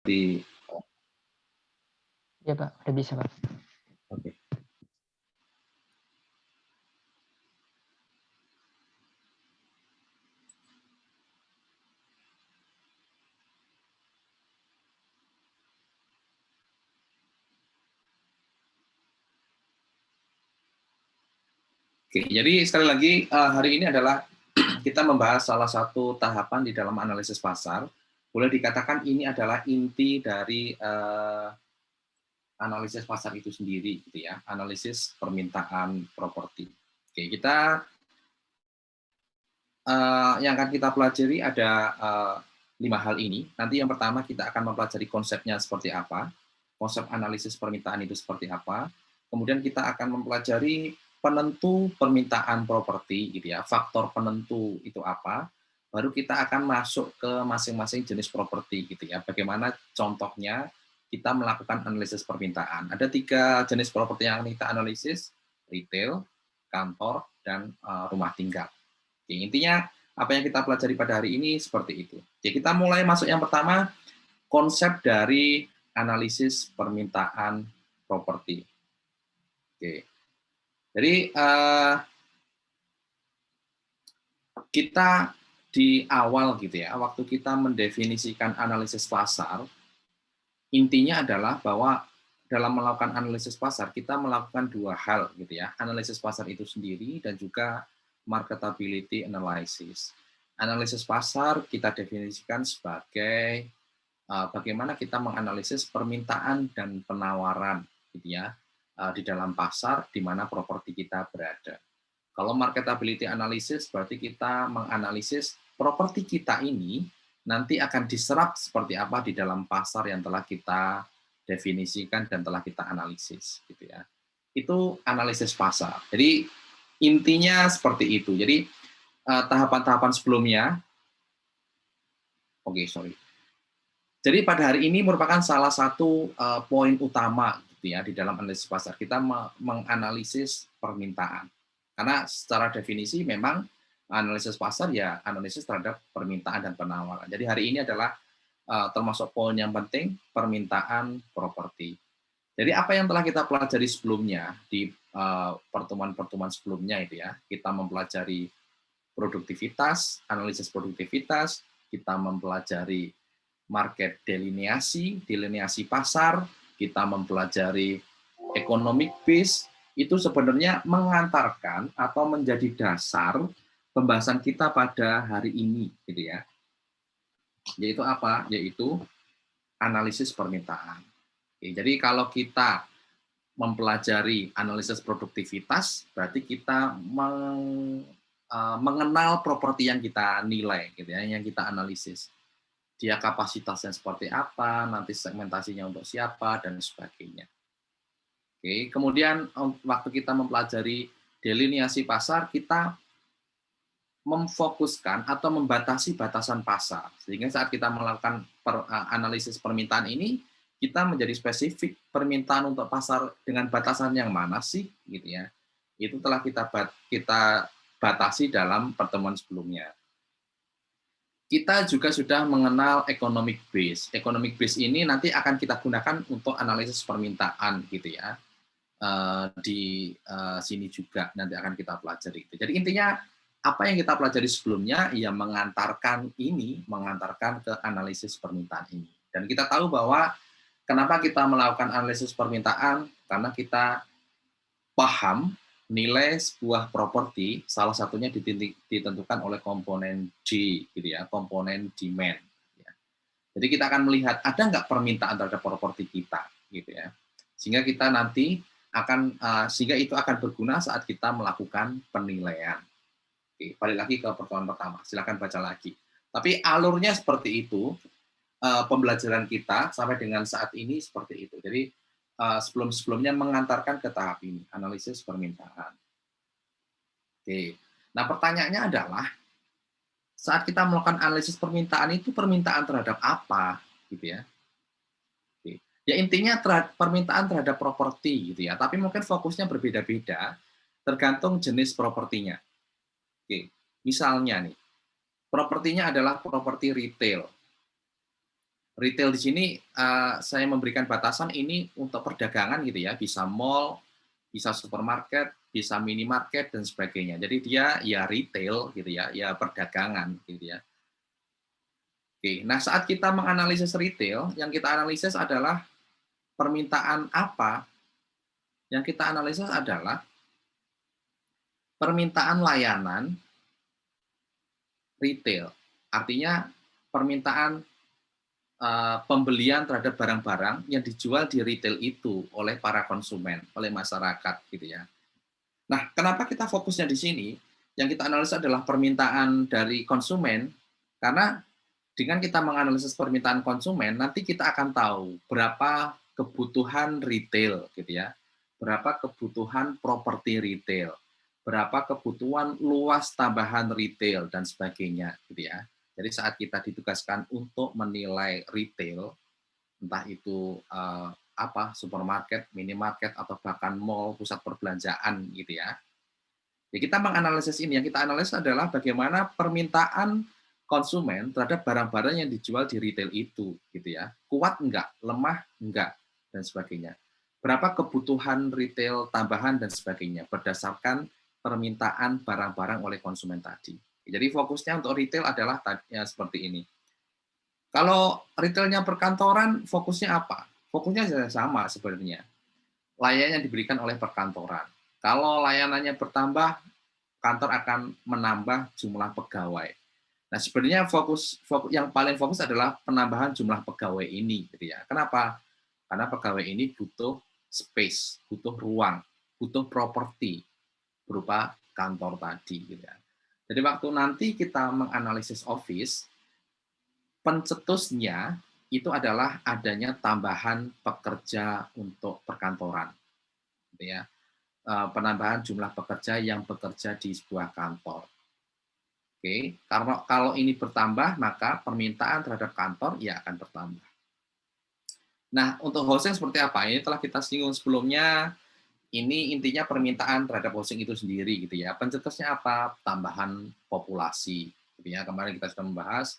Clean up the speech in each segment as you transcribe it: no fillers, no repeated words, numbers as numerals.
Di Ya Pak, udah bisa Pak. Oke. Oke, jadi sekali lagi hari ini adalah kita membahas salah satu tahapan di dalam analisis pasar. Boleh dikatakan ini adalah inti dari analisis pasar itu sendiri, gitu ya, analisis permintaan properti. Oke, kita yang akan kita pelajari ada 5 hal ini. Nanti yang pertama kita akan mempelajari konsepnya seperti apa, konsep analisis permintaan itu seperti apa. Kemudian kita akan mempelajari penentu permintaan properti, gitu ya, faktor penentu itu apa. Baru kita akan masuk ke masing-masing jenis properti, gitu ya. Bagaimana contohnya kita melakukan analisis permintaan. Ada 3 jenis properti yang kita analisis: retail, kantor, dan rumah tinggal. Oke, intinya apa yang kita pelajari pada hari ini seperti itu. Oke, kita mulai masuk yang pertama, konsep dari analisis permintaan properti. Oke, jadi kita di awal gitu ya, waktu kita mendefinisikan analisis pasar, intinya adalah bahwa dalam melakukan analisis pasar, kita melakukan 2 hal gitu ya, analisis pasar itu sendiri dan juga marketability analysis. Analisis pasar kita definisikan sebagai bagaimana kita menganalisis permintaan dan penawaran gitu ya, di dalam pasar di mana properti kita berada. Kalau marketability analysis berarti kita menganalisis properti kita ini nanti akan diserap seperti apa di dalam pasar yang telah kita definisikan dan telah kita analisis gitu ya. Itu analisis pasar. Jadi intinya seperti itu. Jadi tahapan-tahapan sebelumnya, oke, sorry. Jadi pada hari ini merupakan salah satu poin utama gitu ya di dalam analisis pasar. Kita menganalisis permintaan. Karena secara definisi memang analisis pasar ya analisis terhadap permintaan dan penawaran. Jadi hari ini adalah termasuk poin yang penting, permintaan properti. Jadi apa yang telah kita pelajari sebelumnya di pertemuan-pertemuan sebelumnya itu ya, kita mempelajari produktivitas, analisis produktivitas, kita mempelajari market delineasi pasar, kita mempelajari economic base, itu sebenarnya mengantarkan atau menjadi dasar pembahasan kita pada hari ini, gitu ya. Yaitu apa? Yaitu analisis permintaan. Oke, jadi kalau kita mempelajari analisis produktivitas, berarti kita mengenal properti yang kita nilai, gitu ya, yang kita analisis. Dia kapasitasnya seperti apa, nanti segmentasinya untuk siapa, dan sebagainya. Oke, kemudian waktu kita mempelajari delineasi pasar, kita memfokuskan atau membatasi batasan pasar. Sehingga saat kita melakukan analisis permintaan ini, kita menjadi spesifik permintaan untuk pasar dengan batasan yang mana sih, gitu ya. Itu telah kita batasi dalam pertemuan sebelumnya. Kita juga sudah mengenal economic base. Economic base ini nanti akan kita gunakan untuk analisis permintaan gitu ya. Di sini juga nanti akan kita pelajari. Jadi intinya apa yang kita pelajari sebelumnya ya mengantarkan ke analisis permintaan ini. Dan kita tahu bahwa kenapa kita melakukan analisis permintaan, karena kita paham nilai sebuah properti salah satunya ditentukan oleh komponen D, gitu ya, komponen demand. Ya. Jadi kita akan melihat ada nggak permintaan terhadap properti kita, gitu ya, sehingga kita nanti sehingga itu akan berguna saat kita melakukan penilaian. Oke, balik lagi ke pertemuan pertama, silakan baca lagi. Tapi alurnya seperti itu, pembelajaran kita sampai dengan saat ini seperti itu. Jadi sebelum-sebelumnya mengantarkan ke tahap ini, analisis permintaan. Oke. Nah, pertanyaannya adalah saat kita melakukan analisis permintaan itu permintaan terhadap apa, gitu ya? Oke. Ya intinya permintaan terhadap properti, gitu ya. Tapi mungkin fokusnya berbeda-beda, tergantung jenis propertinya. Oke. Misalnya nih, propertinya adalah properti retail. Retail di sini saya memberikan batasan ini untuk perdagangan gitu ya, bisa mall, bisa supermarket, bisa minimarket dan sebagainya. Jadi dia ya retail gitu ya, ya perdagangan gitu ya. Oke, nah saat kita menganalisis retail, yang kita analisis adalah permintaan apa? Yang kita analisis adalah permintaan layanan retail. Artinya permintaan pembelian terhadap barang-barang yang dijual di retail itu oleh para konsumen, oleh masyarakat gitu ya. Nah, kenapa kita fokusnya di sini? Yang kita analisa adalah permintaan dari konsumen, karena dengan kita menganalisis permintaan konsumen, nanti kita akan tahu berapa kebutuhan retail gitu ya, berapa kebutuhan properti retail, berapa kebutuhan luas tambahan retail dan sebagainya gitu ya. Jadi saat kita ditugaskan untuk menilai retail, entah itu supermarket, minimarket atau bahkan mall, pusat perbelanjaan gitu ya. Ya kita menganalisis ini, yang kita analisis adalah bagaimana permintaan konsumen terhadap barang-barang yang dijual di retail itu, gitu ya. Kuat enggak, lemah enggak, dan sebagainya. Berapa kebutuhan retail tambahan dan sebagainya berdasarkan permintaan barang-barang oleh konsumen tadi. Jadi fokusnya untuk retail adalah ya, seperti ini. Kalau retailnya perkantoran, fokusnya apa? Fokusnya sama sebenarnya. Layanan yang diberikan oleh perkantoran. Kalau layanannya bertambah, kantor akan menambah jumlah pegawai. Nah, sebenarnya fokus yang paling fokus adalah penambahan jumlah pegawai ini, gitu ya. Kenapa? Karena pegawai ini butuh space, butuh ruang, butuh properti berupa kantor tadi, gitu ya. Jadi waktu nanti kita menganalisis office, pencetusnya itu adalah adanya tambahan pekerja untuk perkantoran, gitu ya. Penambahan jumlah pekerja yang bekerja di sebuah kantor. Oke, karena kalau ini bertambah, maka permintaan terhadap kantor ya akan bertambah. Nah, untuk hosting seperti apa? Ini telah kita singgung sebelumnya, ini intinya permintaan terhadap hosting itu sendiri gitu ya. Pencetusnya apa? Tambahan populasi. Gitu ya. Kemarin kita sudah membahas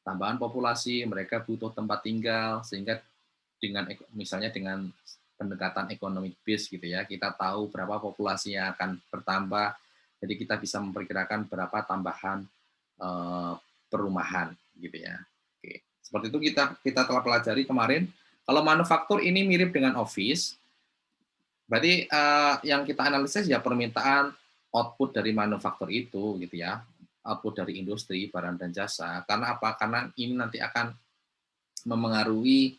tambahan populasi, mereka butuh tempat tinggal, sehingga dengan misalnya dengan pendekatan ekonomi base gitu ya, kita tahu berapa populasi yang akan bertambah, jadi kita bisa memperkirakan berapa tambahan eh, perumahan gitu ya. Oke. Seperti itu kita kita telah pelajari kemarin. Kalau manufaktur ini mirip dengan office, berarti yang kita analisis ya permintaan output dari manufaktur itu gitu ya, output dari industri barang dan jasa. Karena apa? Karena ini nanti akan memengaruhi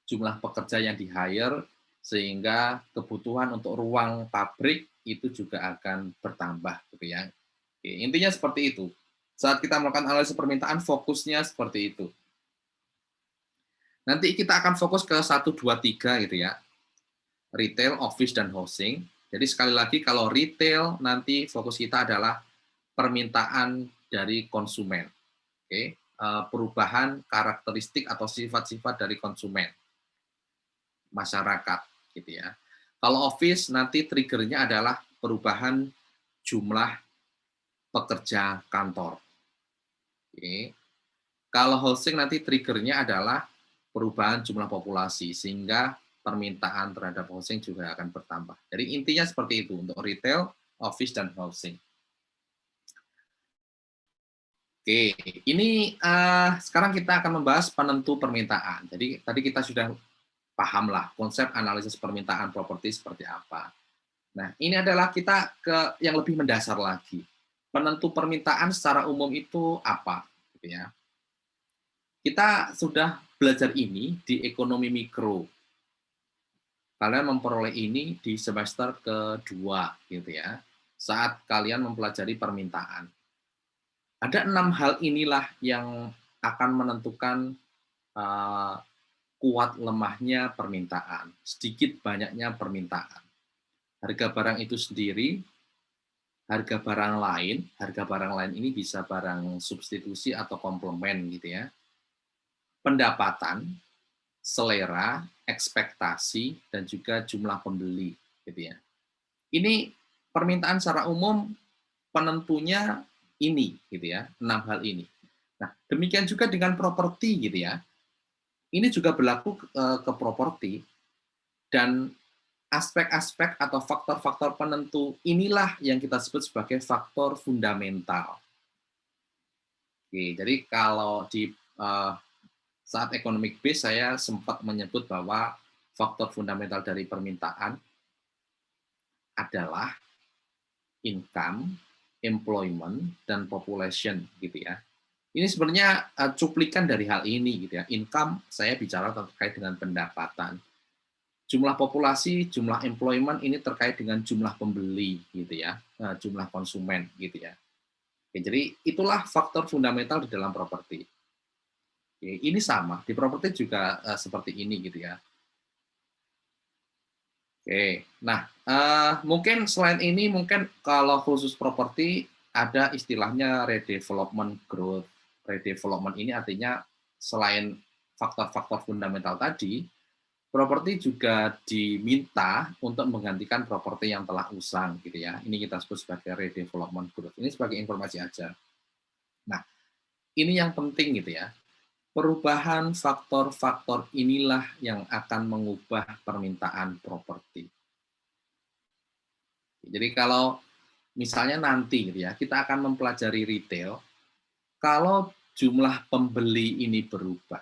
jumlah pekerja yang di-hire, sehingga kebutuhan untuk ruang pabrik itu juga akan bertambah gitu ya. Oke, intinya seperti itu. Saat kita melakukan analisis permintaan, fokusnya seperti itu. Nanti kita akan fokus ke 1, 2, 3 gitu ya. Retail, office, dan housing. Jadi sekali lagi kalau retail nanti fokus kita adalah permintaan dari konsumen. Oke, perubahan karakteristik atau sifat-sifat dari konsumen masyarakat gitu ya. Kalau office nanti triggernya adalah perubahan jumlah pekerja kantor. Oke. Kalau housing nanti triggernya adalah perubahan jumlah populasi, sehingga permintaan terhadap housing juga akan bertambah. Jadi intinya seperti itu untuk retail, office, dan housing. Oke, ini sekarang kita akan membahas penentu permintaan. Jadi tadi kita sudah pahamlah konsep analisis permintaan properti seperti apa. Nah, ini adalah kita ke yang lebih mendasar lagi. Penentu permintaan secara umum itu apa? Gitu ya. Kita sudah belajar ini di ekonomi mikro. Kalian memperoleh ini di semester kedua, gitu ya. Saat kalian mempelajari permintaan. Ada 6 hal inilah yang akan menentukan uh, kuat lemahnya permintaan, sedikit banyaknya permintaan. Harga barang itu sendiri, harga barang lain ini bisa barang substitusi atau komplement gitu ya. Pendapatan, selera, ekspektasi, dan juga jumlah pembeli gitu ya. Ini permintaan secara umum penentunya ini gitu ya, 6 hal ini. Nah, demikian juga dengan properti gitu ya. Ini juga berlaku ke properti, dan aspek-aspek atau faktor-faktor penentu inilah yang kita sebut sebagai faktor fundamental. Oke, jadi kalau di saat economic base saya sempat menyebut bahwa faktor fundamental dari permintaan adalah income, employment, dan population gitu ya. Ini sebenarnya cuplikan dari hal ini gitu ya. Income saya bicara terkait dengan pendapatan. Jumlah populasi, jumlah employment ini terkait dengan jumlah pembeli gitu ya, jumlah konsumen gitu ya. Oke, jadi itulah faktor fundamental di dalam properti. Oke, ini sama di properti juga seperti ini gitu ya. Oke, nah mungkin selain ini mungkin kalau khusus properti ada istilahnya redevelopment growth. Redevelopment ini artinya selain faktor-faktor fundamental tadi, properti juga diminta untuk menggantikan properti yang telah usang gitu ya. Ini kita sebut sebagai redevelopment growth. Ini sebagai informasi aja. Nah, ini yang penting gitu ya. Perubahan faktor-faktor inilah yang akan mengubah permintaan properti. Jadi kalau misalnya nanti gitu ya, kita akan mempelajari retail, kalau jumlah pembeli ini berubah,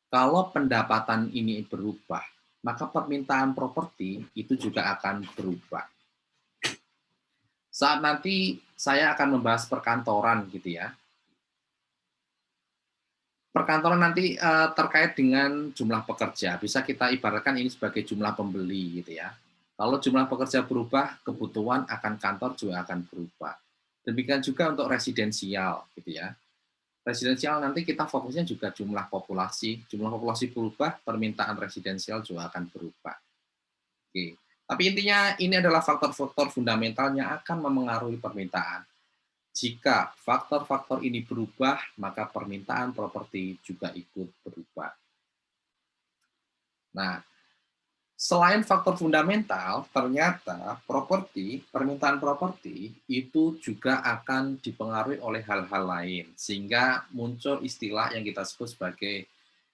kalau pendapatan ini berubah, maka permintaan properti itu juga akan berubah. Saat nanti saya akan membahas perkantoran gitu ya. Perkantoran nanti terkait dengan jumlah pekerja, bisa kita ibaratkan ini sebagai jumlah pembeli gitu ya. Kalau jumlah pekerja berubah, kebutuhan akan kantor juga akan berubah. Demikian juga untuk residensial gitu ya. Residensial nanti kita fokusnya juga jumlah populasi berubah, permintaan residensial juga akan berubah. Oke. Tapi intinya ini adalah faktor-faktor fundamental yang akan memengaruhi permintaan. Jika faktor-faktor ini berubah, maka permintaan properti juga ikut berubah. Nah, selain faktor fundamental, ternyata permintaan properti itu juga akan dipengaruhi oleh hal-hal lain, sehingga muncul istilah yang kita sebut sebagai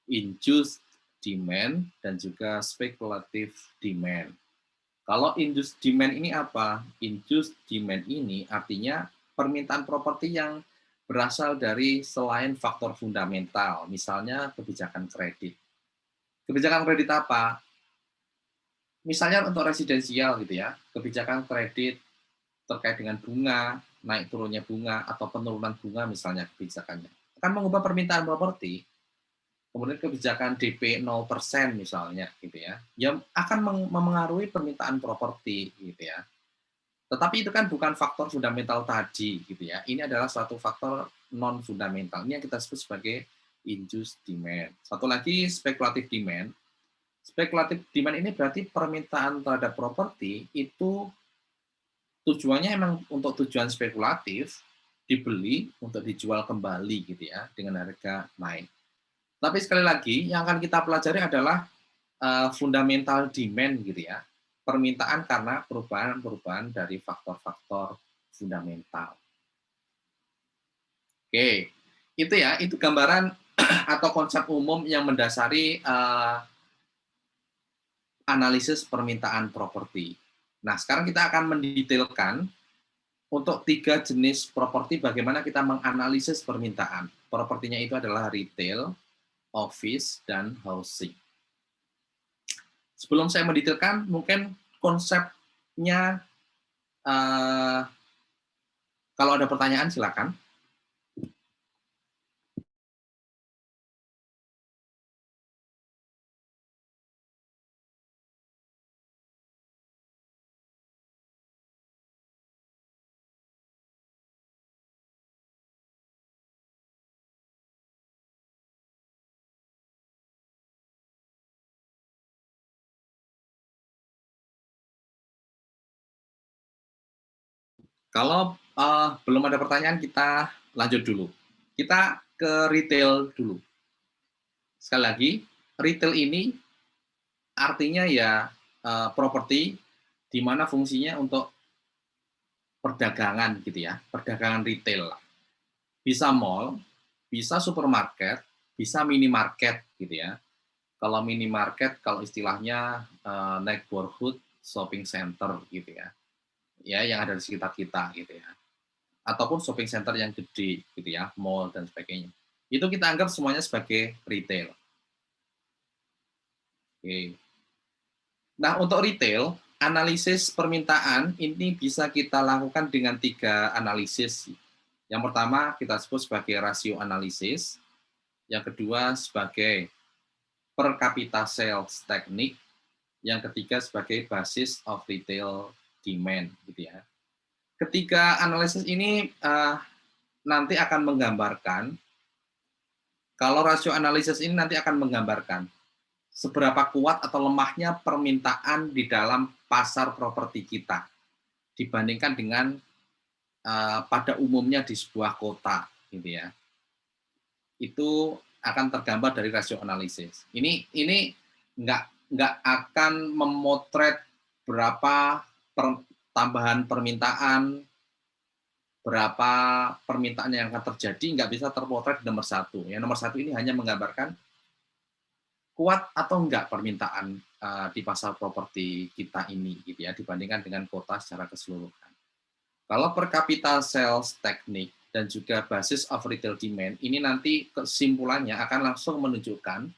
induced demand dan juga speculative demand. Kalau induced demand ini apa? Induced demand ini artinya permintaan properti yang berasal dari selain faktor fundamental, misalnya kebijakan kredit. Kebijakan kredit apa? Misalnya untuk residensial gitu ya, kebijakan kredit terkait dengan bunga, naik turunnya bunga, atau penurunan bunga misalnya kebijakannya. Akan mengubah permintaan properti, kemudian kebijakan DP 0% misalnya gitu ya, yang akan memengaruhi permintaan properti gitu ya. Tetapi itu kan bukan faktor fundamental tadi gitu ya. Ini adalah suatu faktor non fundamental. Ini yang kita sebut sebagai induced demand. Satu lagi speculative demand. Speculative demand ini berarti permintaan terhadap properti itu tujuannya emang untuk tujuan spekulatif, dibeli untuk dijual kembali gitu ya dengan harga naik. Tapi sekali lagi yang akan kita pelajari adalah fundamental demand gitu ya. Permintaan karena perubahan-perubahan dari faktor-faktor fundamental. Oke, itu ya, itu gambaran atau konsep umum yang mendasari analisis permintaan properti. Nah, sekarang kita akan mendetailkan untuk 3 jenis properti bagaimana kita menganalisis permintaan. Propertinya itu adalah retail, office, dan housing. Sebelum saya mendetailkan, mungkin konsepnya, kalau ada pertanyaan silakan. Kalau belum ada pertanyaan, kita lanjut dulu. Kita ke retail dulu. Sekali lagi, retail ini artinya ya properti di mana fungsinya untuk perdagangan gitu ya, perdagangan retail. Bisa mall, bisa supermarket, bisa minimarket gitu ya. Kalau minimarket, kalau istilahnya neighborhood shopping center gitu ya, ya yang ada di sekitar kita gitu ya, ataupun shopping center yang gede gitu ya, mall dan sebagainya. Itu kita anggap semuanya sebagai retail. Oke. Nah, untuk retail, analisis permintaan ini bisa kita lakukan dengan 3 analisis. Yang pertama kita sebut sebagai rasio analisis, yang kedua sebagai per kapita sales teknik, yang ketiga sebagai basis of retail demand gitu ya. Ketiga analisis ini nanti akan menggambarkan, kalau rasio analisis ini nanti akan menggambarkan seberapa kuat atau lemahnya permintaan di dalam pasar properti kita dibandingkan dengan pada umumnya di sebuah kota gitu ya. Itu akan tergambar dari rasio analisis. Ini nggak akan memotret berapa tambahan permintaan, berapa permintaan yang akan terjadi, nggak bisa terpotret di nomor satu. Yang nomor satu ini hanya menggambarkan kuat atau enggak permintaan di pasar properti kita ini gitu ya, dibandingkan dengan kota secara keseluruhan. Kalau per kapita sales teknik dan juga basis of retail demand, ini nanti kesimpulannya akan langsung menunjukkan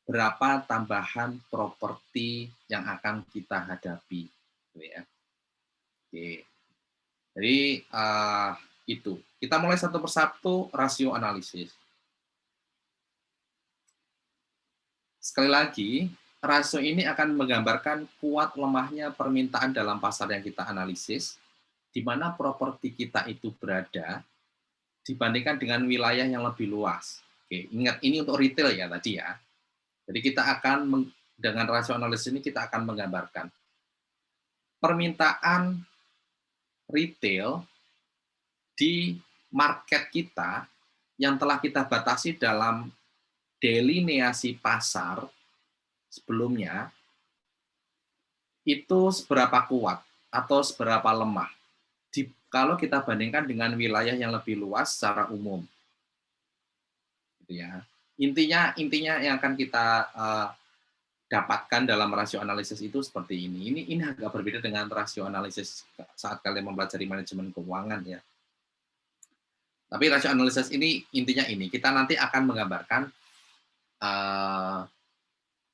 berapa tambahan properti yang akan kita hadapi. Gitu ya. Oke. Jadi itu. Kita mulai satu persatu rasio analisis. Sekali lagi, rasio ini akan menggambarkan kuat lemahnya permintaan dalam pasar yang kita analisis, di mana properti kita itu berada dibandingkan dengan wilayah yang lebih luas. Oke, ingat ini untuk retail ya tadi ya. Jadi kita akan dengan rasio analisis ini kita akan menggambarkan permintaan retail di market kita yang telah kita batasi dalam delineasi pasar sebelumnya, itu seberapa kuat atau seberapa lemah kalau kita bandingkan dengan wilayah yang lebih luas secara umum. Gitu ya. Intinya yang akan kita dapatkan dalam rasio analisis itu seperti ini. Ini agak berbeda dengan rasio analisis saat kalian mempelajari manajemen keuangan ya. Tapi rasio analisis ini intinya ini, kita nanti akan menggambarkan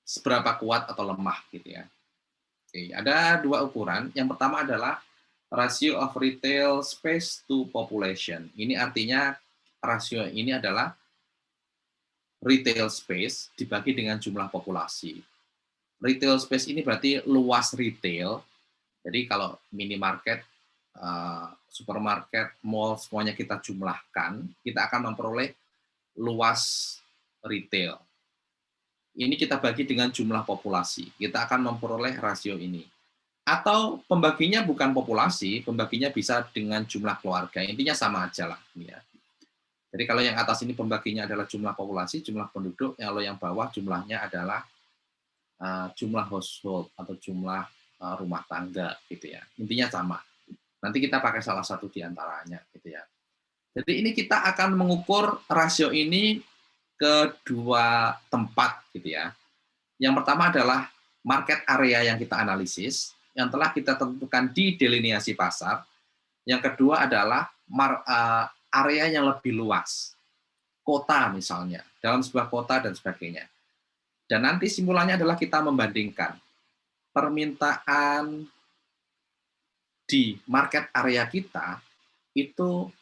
seberapa kuat atau lemah gitu ya. Oke, ada 2 ukuran. Yang pertama adalah ratio of retail space to population. Ini artinya rasio ini adalah retail space dibagi dengan jumlah populasi. Retail space ini berarti luas retail. Jadi kalau minimarket, supermarket, mall semuanya kita jumlahkan, kita akan memperoleh luas retail. Ini kita bagi dengan jumlah populasi. Kita akan memperoleh rasio ini. Atau pembaginya bukan populasi, pembaginya bisa dengan jumlah keluarga. Intinya sama aja lah. Ya. Jadi kalau yang atas ini pembaginya adalah jumlah populasi, jumlah penduduk, kalau yang bawah jumlahnya adalah jumlah household atau jumlah rumah tangga gitu ya. Intinya sama. Nanti kita pakai salah satu di antaranya gitu ya. Jadi ini kita akan mengukur rasio ini ke 2 tempat gitu ya. Yang pertama adalah market area yang kita analisis, yang telah kita tentukan di delineasi pasar. Yang kedua adalah area yang lebih luas, kota misalnya, dalam sebuah kota dan sebagainya. Dan nanti simpulannya adalah kita membandingkan permintaan di market area kita itu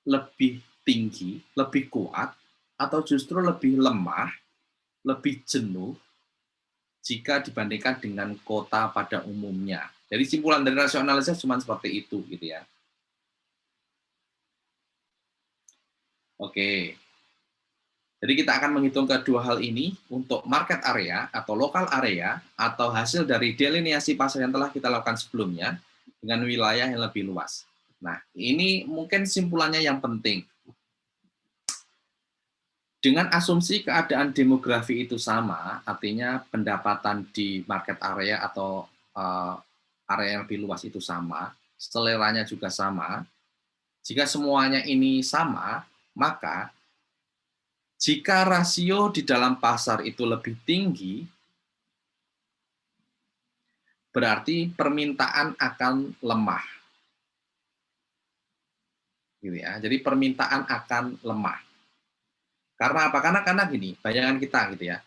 lebih tinggi, lebih kuat, atau justru lebih lemah, lebih jenuh jika dibandingkan dengan kota pada umumnya. Jadi simpulan dari rasio analisis cuma seperti itu gitu ya. Oke. Jadi kita akan menghitung kedua hal ini untuk market area atau lokal area atau hasil dari delineasi pasar yang telah kita lakukan sebelumnya dengan wilayah yang lebih luas. Nah, ini mungkin simpulannya yang penting. Dengan asumsi keadaan demografi itu sama, artinya pendapatan di market area atau area yang lebih luas itu sama, seleranya juga sama. Jika semuanya ini sama, maka Jika rasio di dalam pasar itu lebih tinggi, berarti permintaan akan lemah, gitu ya. Jadi permintaan akan lemah. Karena apa? Karena gini, bayangan kita gitu ya.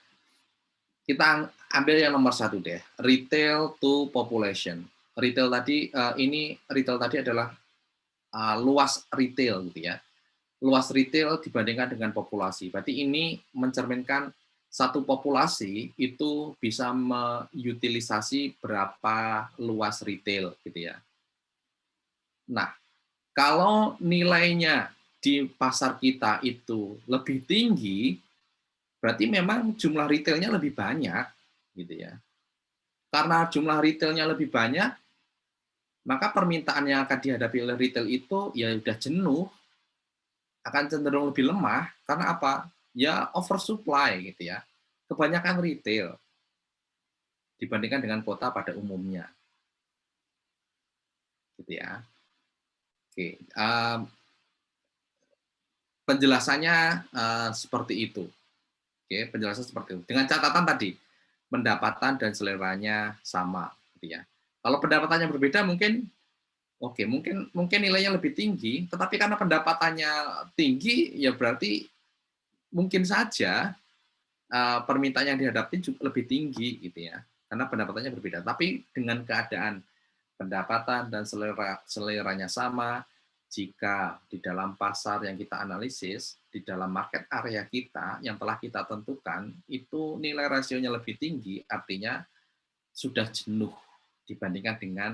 Kita ambil yang nomor satu deh, retail to population. Retail tadi retail tadi adalah luas retail gitu ya. Luas retail dibandingkan dengan populasi. Berarti ini mencerminkan satu populasi itu bisa mengutilisasi berapa luas retail gitu ya. Nah, kalau nilainya di pasar kita itu lebih tinggi, berarti memang jumlah retailnya lebih banyak gitu ya. Karena jumlah retailnya lebih banyak, maka permintaan yang akan dihadapi oleh retail itu ya udah jenuh, akan cenderung lebih lemah karena apa? Ya oversupply gitu ya. Kebanyakan retail dibandingkan dengan kota pada umumnya gitu ya. Oke, penjelasannya seperti itu. Oke, penjelasan seperti itu. Dengan catatan tadi, pendapatan dan seleranya sama gitu ya. Kalau pendapatannya berbeda mungkin oke, mungkin mungkin nilainya lebih tinggi, tetapi karena pendapatannya tinggi ya berarti mungkin saja permintaan yang dihadapi juga lebih tinggi gitu ya, karena pendapatannya berbeda. Tapi dengan keadaan pendapatan dan seleranya sama, jika di dalam pasar yang kita analisis, di dalam market area kita yang telah kita tentukan, itu nilai rasionya lebih tinggi, artinya sudah jenuh dibandingkan dengan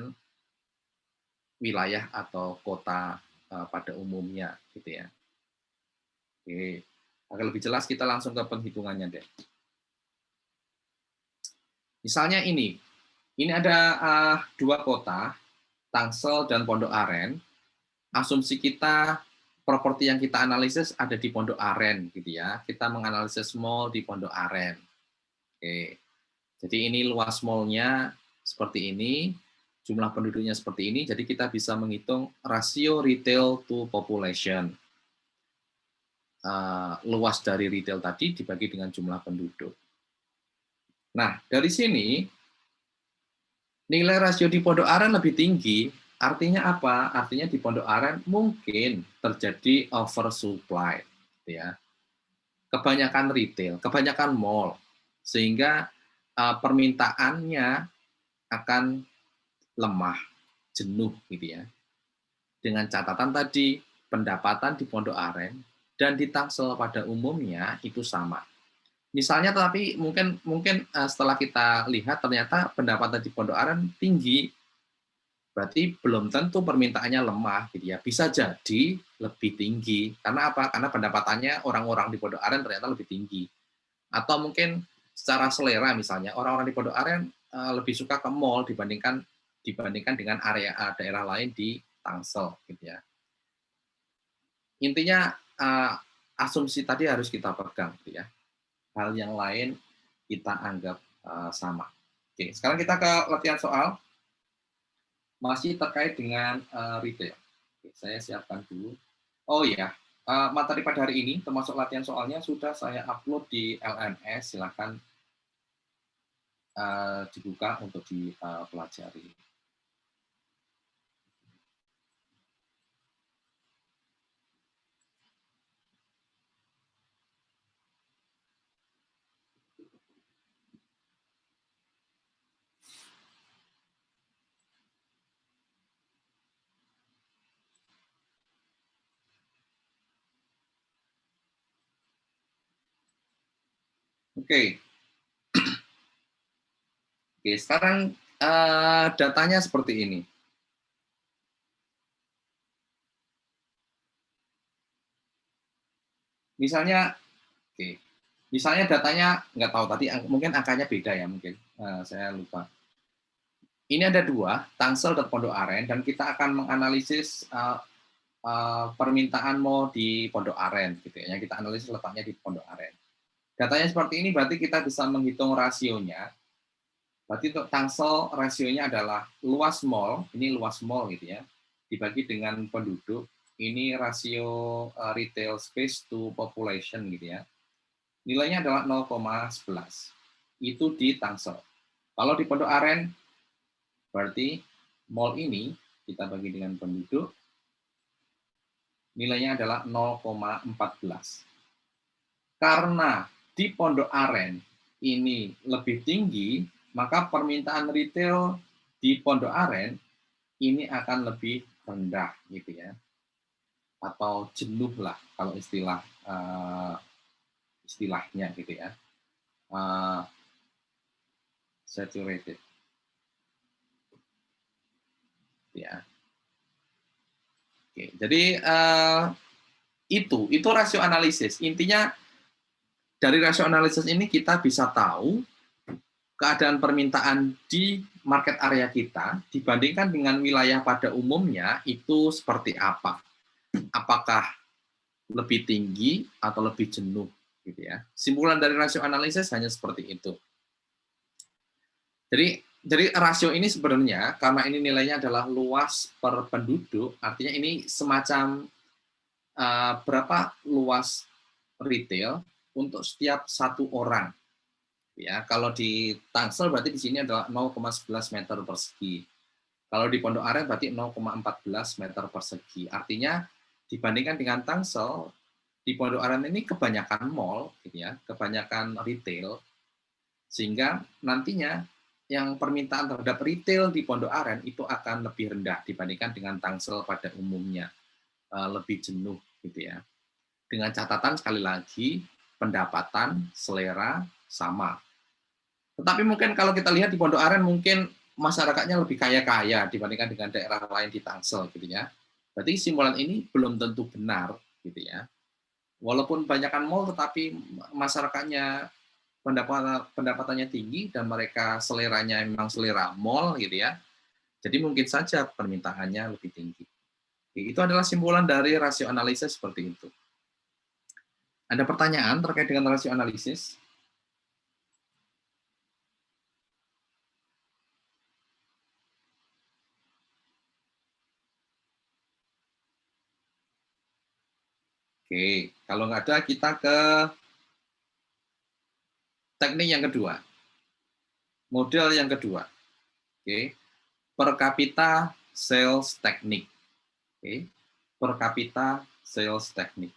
wilayah atau kota pada umumnya gitu ya. Oke. Agar lebih jelas kita langsung ke penghitungannya deh. Misalnya ini ada dua kota, Tangsel dan Pondok Aren. Asumsi kita properti yang kita analisis ada di Pondok Aren gitu ya. Kita menganalisis mall di Pondok Aren. Oke. Jadi ini luas mallnya seperti ini, jumlah penduduknya seperti ini, jadi kita bisa menghitung rasio retail to population. Luas dari retail tadi dibagi dengan jumlah penduduk. Nah, dari sini nilai rasio di Pondok Aren lebih tinggi. Artinya apa? Artinya di Pondok Aren mungkin terjadi oversupply, gitu ya. Kebanyakan retail, kebanyakan mall, sehingga permintaannya akan lemah, jenuh, gitu ya. Dengan catatan tadi, pendapatan di Pondok Aren dan di Tangsel pada umumnya itu sama. Misalnya tapi mungkin mungkin setelah kita lihat ternyata pendapatan di Pondok Aren tinggi, berarti belum tentu permintaannya lemah gitu ya. Bisa jadi lebih tinggi. Karena apa? Karena pendapatannya orang-orang di Pondok Aren ternyata lebih tinggi. Atau mungkin secara selera misalnya orang-orang di Pondok Aren lebih suka ke mall dibandingkan dibandingkan dengan area daerah lain di Tangsel gitu ya. Intinya asumsi tadi harus kita pegang gitu ya. Hal yang lain kita anggap sama. Oke, sekarang kita ke latihan soal masih terkait dengan retail. Oke, saya siapkan dulu. Oh iya, materi pada hari ini termasuk latihan soalnya sudah saya upload di LMS. Silakan dibuka untuk dipelajari. Oke, oke. Sekarang datanya seperti ini. Misalnya, oke. Misalnya datanya nggak tahu tadi mungkin angkanya beda ya mungkin. Saya lupa. Ini ada dua, Tangsel dan Pondok Aren, dan kita akan menganalisis permintaan mau di Pondok Aren, gitu ya. Yang kita analisis letaknya di Pondok Aren. Datanya seperti ini, berarti kita bisa menghitung rasionya. Berarti untuk Tangsel rasionya adalah luas mall, ini luas mall gitu ya, dibagi dengan penduduk. Ini rasio retail space to population gitu ya. nilainya adalah 0,11. Itu di Tangsel. Kalau di Pondok Aren, berarti mall ini kita bagi dengan penduduk, nilainya adalah 0,14. Karena di Pondok Aren ini lebih tinggi, maka permintaan retail di Pondok Aren ini akan lebih rendah, gitu ya, atau jenuh lah kalau istilahnya, gitu ya, saturated, ya. Oke, jadi itu rasio analisis. Intinya dari rasio analisis ini kita bisa tahu keadaan permintaan di market area kita dibandingkan dengan wilayah pada umumnya itu seperti apa. Apakah lebih tinggi atau lebih jenuh, gitu ya. Simpulan dari rasio analisis hanya seperti itu. Jadi rasio ini sebenarnya karena ini nilainya adalah luas per penduduk, artinya ini semacam berapa luas retail untuk setiap satu orang. Ya, kalau di Tangsel berarti di sini adalah 0,11 meter persegi. Kalau di Pondok Aren berarti 0,14 meter persegi. Artinya dibandingkan dengan Tangsel, di Pondok Aren ini kebanyakan mall, gitu ya, kebanyakan retail, sehingga nantinya yang permintaan terhadap retail di Pondok Aren itu akan lebih rendah dibandingkan dengan Tangsel pada umumnya, lebih jenuh, gitu ya. Dengan catatan sekali lagi pendapatan, selera sama. Tetapi mungkin kalau kita lihat di Pondok Aren mungkin masyarakatnya lebih kaya-kaya dibandingkan dengan daerah lain di Tangsel, gitu ya. Berarti simpulan ini belum tentu benar, gitu ya. Walaupun banyakkan mall, tetapi masyarakatnya pendapatannya tinggi dan mereka seleranya memang selera mall, gitu ya. Jadi mungkin saja permintaannya lebih tinggi. Itu adalah simpulan dari rasio analisis seperti itu. Ada pertanyaan terkait dengan rasio analisis? Oke, kalau nggak ada kita ke teknik yang kedua. Model yang kedua. Oke, per kapita sales teknik. Oke, per kapita sales teknik.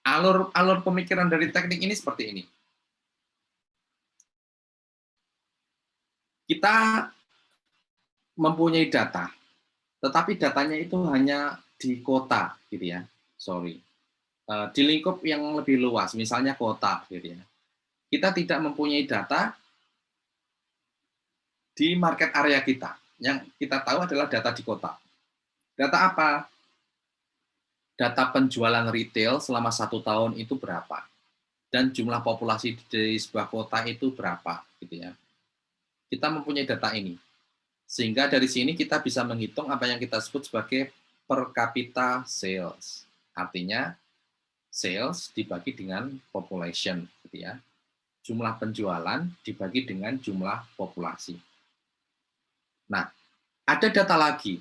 Alur pemikiran dari teknik ini seperti ini. Kita mempunyai data, tetapi datanya itu hanya di kota, gitu ya. Sorry. Di lingkup yang lebih luas, misalnya kota, gitu ya. Kita tidak mempunyai data di market area kita. Yang kita tahu adalah data di kota. Data apa? Data penjualan retail selama 1 tahun itu berapa? Dan jumlah populasi di sebuah kota itu berapa, gitu ya. Kita mempunyai data ini. Sehingga dari sini kita bisa menghitung apa yang kita sebut sebagai per capita sales. Artinya sales dibagi dengan population, gitu ya. Jumlah penjualan dibagi dengan jumlah populasi. Nah, ada data lagi.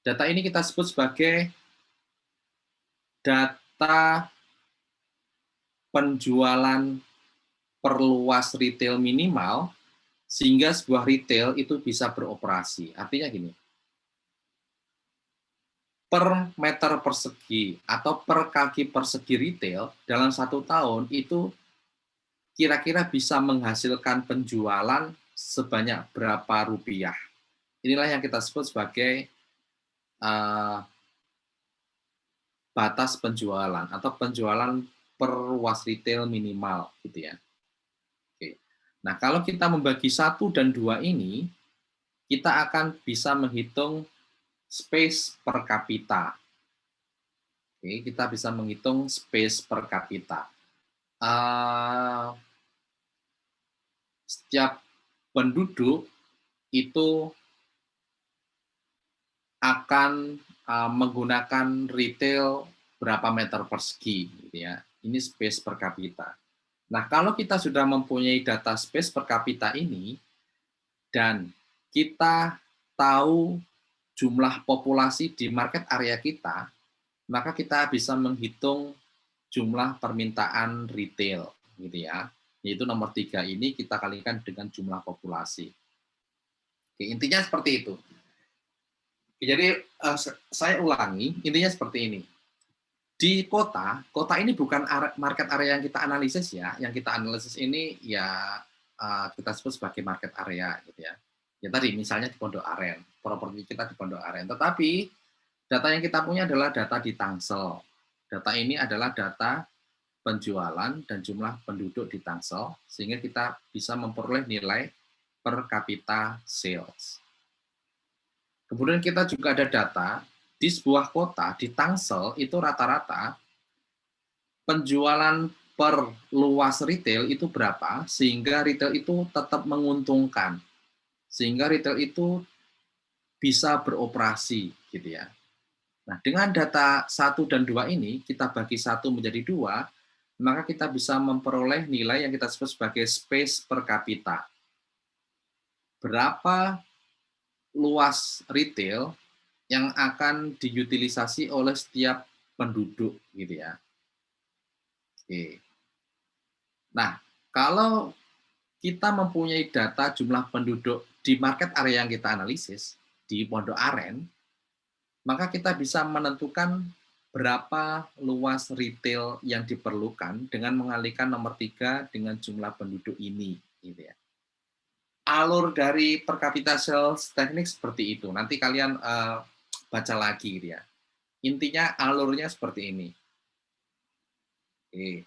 Data ini kita sebut sebagai data penjualan perluas retail minimal sehingga sebuah retail itu bisa beroperasi. Artinya gini, per meter persegi atau per kaki persegi retail dalam 1 tahun itu kira-kira bisa menghasilkan penjualan sebanyak berapa rupiah. Inilah yang kita sebut sebagai batas penjualan atau penjualan per luas retail minimal, gitu ya. Oke. Nah, kalau kita membagi 1 dan 2 ini, kita akan bisa menghitung space per kapita. Oke, kita bisa menghitung space per kapita. Setiap penduduk itu akan menggunakan retail berapa meter persegi, gitu ya. Ini space per kapita. Nah, kalau kita sudah mempunyai data space per kapita ini, dan kita tahu jumlah populasi di market area kita, maka kita bisa menghitung jumlah permintaan retail, gitu ya. Yaitu nomor 3 ini kita kalikan dengan jumlah populasi. Oke, intinya seperti itu. Jadi saya ulangi, intinya seperti ini. Di kota, kota ini bukan market area yang kita analisis ya. Yang kita analisis ini ya kita sebut sebagai market area gitu ya. Ya tadi misalnya di Pondok Aren, properti kita di Pondok Aren. Tetapi data yang kita punya adalah data di Tangsel. Data ini adalah data penjualan dan jumlah penduduk di Tangsel, sehingga kita bisa memperoleh nilai per kapita sales. Kemudian kita juga ada data di sebuah kota, di Tangsel, itu rata-rata penjualan per luas retail itu berapa, sehingga retail itu tetap menguntungkan. Sehingga retail itu bisa beroperasi, gitu ya. Nah, dengan data 1 dan 2 ini, kita bagi 1 menjadi 2, maka kita bisa memperoleh nilai yang kita sebut sebagai space per kapita. Berapa luas retail yang akan diutilisasi oleh setiap penduduk, gitu ya. Oke. Nah, kalau kita mempunyai data jumlah penduduk di market area yang kita analisis, di Pondok Aren, maka kita bisa menentukan berapa luas retail yang diperlukan dengan mengalihkan nomor 3 dengan jumlah penduduk ini, gitu ya. Alur dari per kapita sales teknik seperti itu. Nanti kalian baca lagi, gitu ya. Intinya alurnya seperti ini. Oke.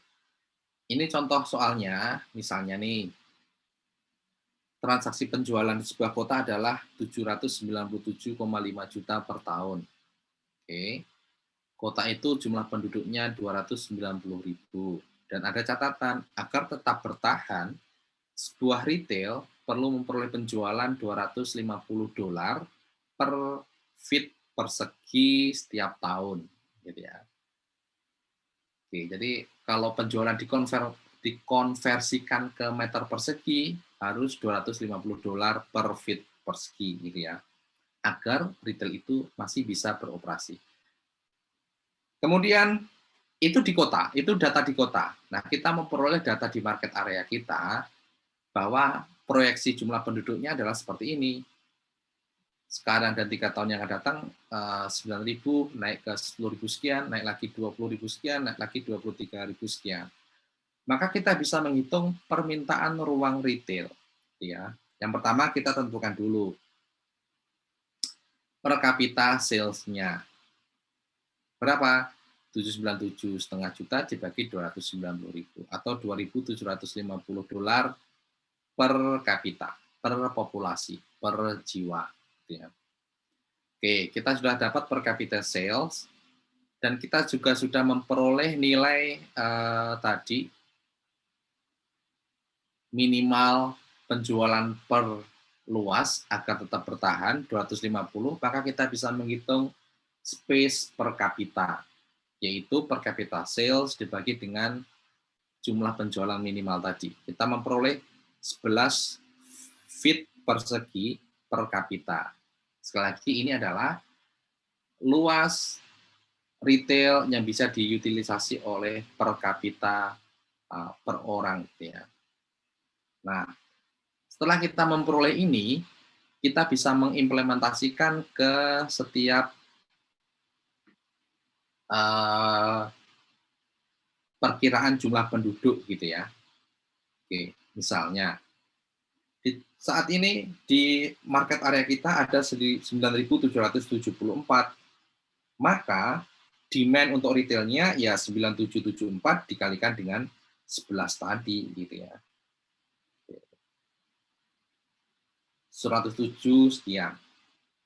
Ini contoh soalnya, misalnya nih, transaksi penjualan di sebuah kota adalah 797,5 juta per tahun. Oke. Kota itu jumlah penduduknya 290.000. Dan ada catatan, agar tetap bertahan, sebuah retail perlu memperoleh penjualan $250 per feet persegi setiap tahun, gitu ya. Oke, jadi kalau penjualan dikonversikan ke meter persegi harus $250 per feet persegi, gitu ya, agar retail itu masih bisa beroperasi. Kemudian itu di kota, itu data di kota. Nah, kita memperoleh data di market area kita bahwa proyeksi jumlah penduduknya adalah seperti ini. Sekarang dan 3 tahun yang akan datang, 9.000 naik ke 10.000 sekian, naik lagi 20.000 sekian, naik lagi 23.000 sekian. Maka kita bisa menghitung permintaan ruang retail. Ya. Yang pertama kita tentukan dulu per kapita sales-nya. Berapa? 797,5 juta dibagi 290.000 atau $2.750 per kapita, per populasi, per jiwa. Ya. Oke, kita sudah dapat per kapita sales dan kita juga sudah memperoleh nilai tadi minimal penjualan per luas agar tetap bertahan 250, maka kita bisa menghitung space per kapita, yaitu per kapita sales dibagi dengan jumlah penjualan minimal tadi. Kita memperoleh 11 feet persegi per kapita. Sekali lagi, ini adalah luas retail yang bisa diutilisasi oleh per kapita per orang. Ya. Nah, setelah kita memperoleh ini, kita bisa mengimplementasikan ke setiap perkiraan jumlah penduduk gitu ya. Oke, misalnya saat ini di market area kita ada 9.774, maka demand untuk retailnya ya 9.774 dikalikan dengan 11 tadi gitu ya. 107 sekian.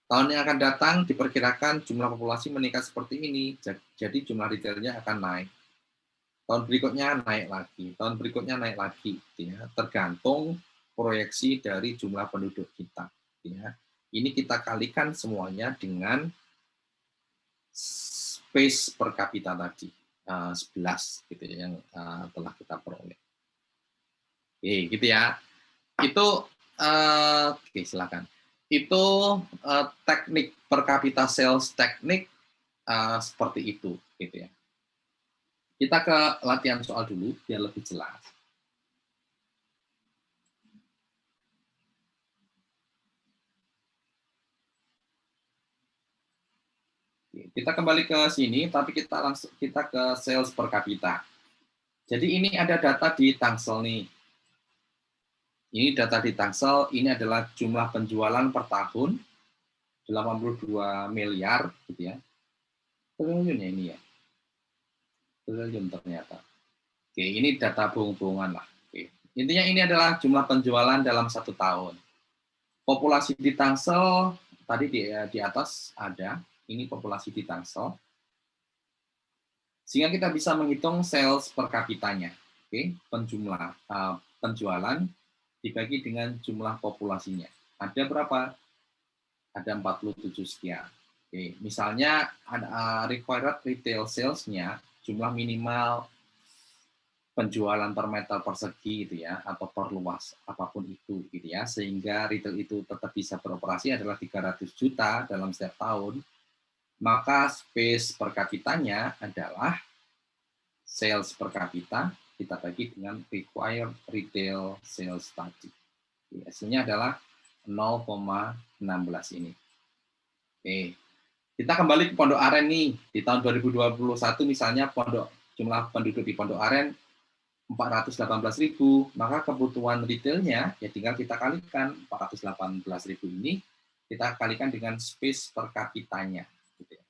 Tahun yang akan datang diperkirakan jumlah populasi meningkat seperti ini, jadi jumlah retailnya akan naik. Tahun berikutnya naik lagi, tahun berikutnya naik lagi, ya. Tergantung proyeksi dari jumlah penduduk kita. Ya. Ini kita kalikan semuanya dengan space per kapita tadi, 11 gitu ya, yang telah kita peroleh. Oke, gitu ya. Itu oke, silakan. Itu teknik per kapita sales teknik seperti itu, gitu ya. Kita ke latihan soal dulu, biar lebih jelas. Kita kembali ke sini, tapi kita ke sales per kapita. Jadi ini ada data di Tangsel nih. Ini data di Tangsel, ini adalah jumlah penjualan per tahun, 82 miliar, gitu ya. Triliun ya ini ya. Triliun ternyata. Oke, ini data bohong-bohongan lah. Oke. Intinya ini adalah jumlah penjualan dalam 1 tahun. Populasi di Tangsel, tadi di atas ada, ini populasi di Tangsel. Sehingga kita bisa menghitung sales per kapitanya. Oke, penjualan dibagi dengan jumlah populasinya. Ada berapa? Ada 47 sekian. Oke, misalnya required retail sales-nya jumlah minimal penjualan per meter persegi gitu ya, atau per luas apapun itu gitu ya, sehingga retail itu tetap bisa beroperasi adalah 300 juta dalam setiap tahun, maka space per kapitanya adalah sales per kapita kita bagi dengan required retail sales tadi. Hasilnya adalah 0,16 ini. Oke. Kita kembali ke Pondok Aren nih. Di tahun 2021 misalnya jumlah penduduk di Pondok Aren 418.000, maka kebutuhan retailnya ya tinggal kita kalikan 418.000 ini kita kalikan dengan space per kapitanya. Gitu ya.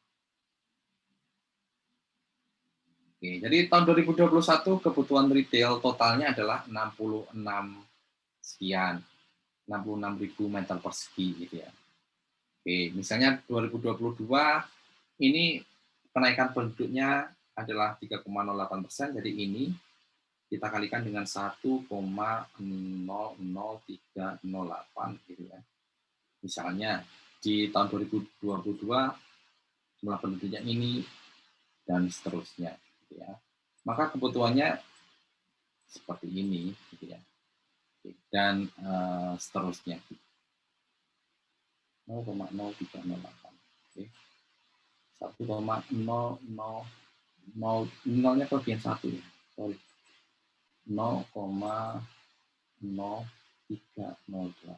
Oke, jadi tahun 2021 kebutuhan retail totalnya adalah 66 sekian, 66.000 meter persegi gitu ya. Oke, misalnya 2022 ini kenaikan penduduknya adalah 3,08%, jadi ini kita kalikan dengan 1,00308 gitu ya. Misalnya di tahun 2022 jumlah penduduknya ini dan seterusnya gitu ya. Maka kebutuhannya seperti ini gitu ya. Dan seterusnya. 0,0308. Oke. 1,0000 nolnya kelebihan 1 ya. Sorry. 0,0308.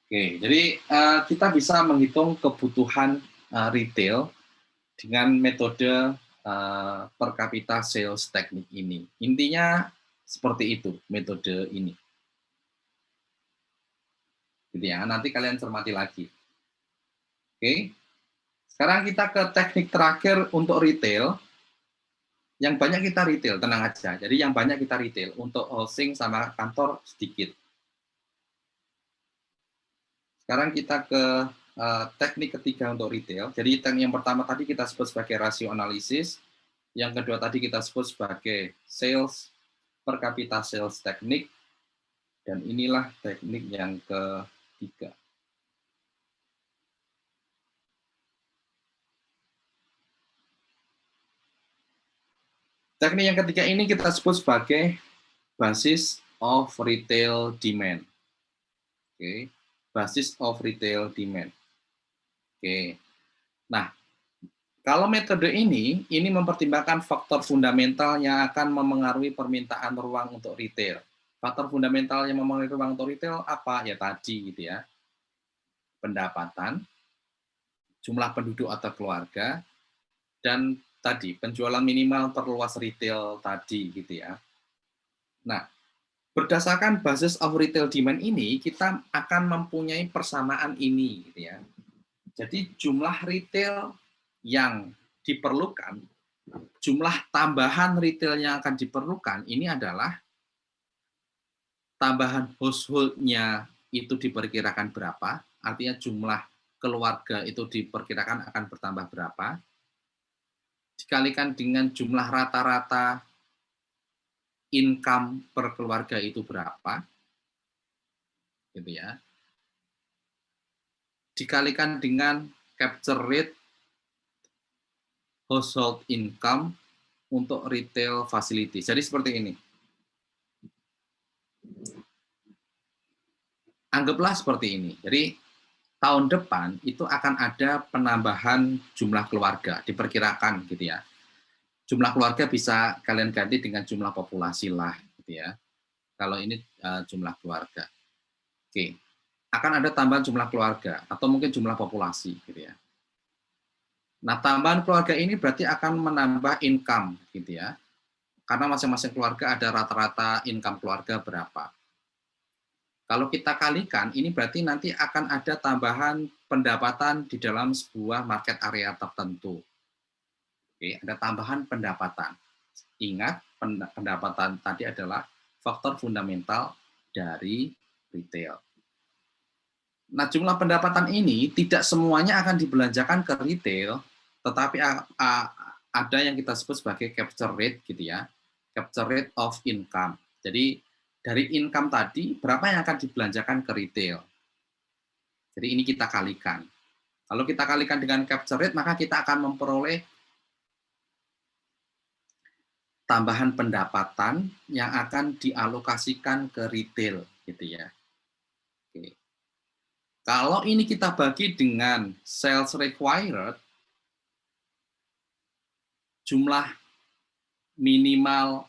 Oke, jadi kita bisa menghitung kebutuhan retail dengan metode per kapita sales teknik ini. Intinya seperti itu metode ini. Gitu ya, nanti kalian cermati lagi. Oke. Sekarang kita ke teknik terakhir untuk retail. Yang banyak kita retail, tenang aja. Jadi yang banyak kita retail, untuk wholesale sama kantor sedikit. Sekarang kita ke teknik ketiga untuk retail. Jadi teknik yang pertama tadi kita sebut sebagai rasio analisis. Yang kedua tadi kita sebut sebagai sales per kapita sales teknik. Dan inilah teknik yang ketiga. Teknik yang ketiga ini kita sebut sebagai basis of retail demand. Oke, basis of retail demand. Oke. Nah, kalau metode ini mempertimbangkan faktor fundamental yang akan memengaruhi permintaan ruang untuk retail. Faktor fundamental yang memengaruhi ruang untuk retail apa? Ya tadi gitu ya. Pendapatan, jumlah penduduk atau keluarga, dan tadi penjualan minimal perluas retail tadi gitu ya. Nah, berdasarkan basis of retail demand ini kita akan mempunyai persamaan ini gitu ya. Jadi jumlah retail yang diperlukan, jumlah tambahan retail yang akan diperlukan ini adalah tambahan household-nya itu diperkirakan berapa, artinya jumlah keluarga itu diperkirakan akan bertambah berapa, dikalikan dengan jumlah rata-rata income per keluarga itu berapa, gitu ya, dikalikan dengan capture rate household income untuk retail facility. Jadi seperti ini. Anggaplah seperti ini. Jadi tahun depan itu akan ada penambahan jumlah keluarga, diperkirakan gitu ya. Jumlah keluarga bisa kalian ganti dengan jumlah populasi lah gitu ya. Kalau ini jumlah keluarga. Oke. Akan ada tambahan jumlah keluarga atau mungkin jumlah populasi gitu ya. Nah, tambahan keluarga ini berarti akan menambah income gitu ya. Karena masing-masing keluarga ada rata-rata income keluarga berapa. Kalau kita kalikan, ini berarti nanti akan ada tambahan pendapatan di dalam sebuah market area tertentu. Oke, ada tambahan pendapatan. Ingat, pendapatan tadi adalah faktor fundamental dari retail. Nah, jumlah pendapatan ini tidak semuanya akan dibelanjakan ke retail, tetapi ada yang kita sebut sebagai capture rate gitu ya, capture rate of income. Jadi dari income tadi berapa yang akan dibelanjakan ke retail. Jadi ini kita kalikan. Kalau kita kalikan dengan capture rate, maka kita akan memperoleh tambahan pendapatan yang akan dialokasikan ke retail gitu ya. Oke. Kalau ini kita bagi dengan sales required, jumlah minimal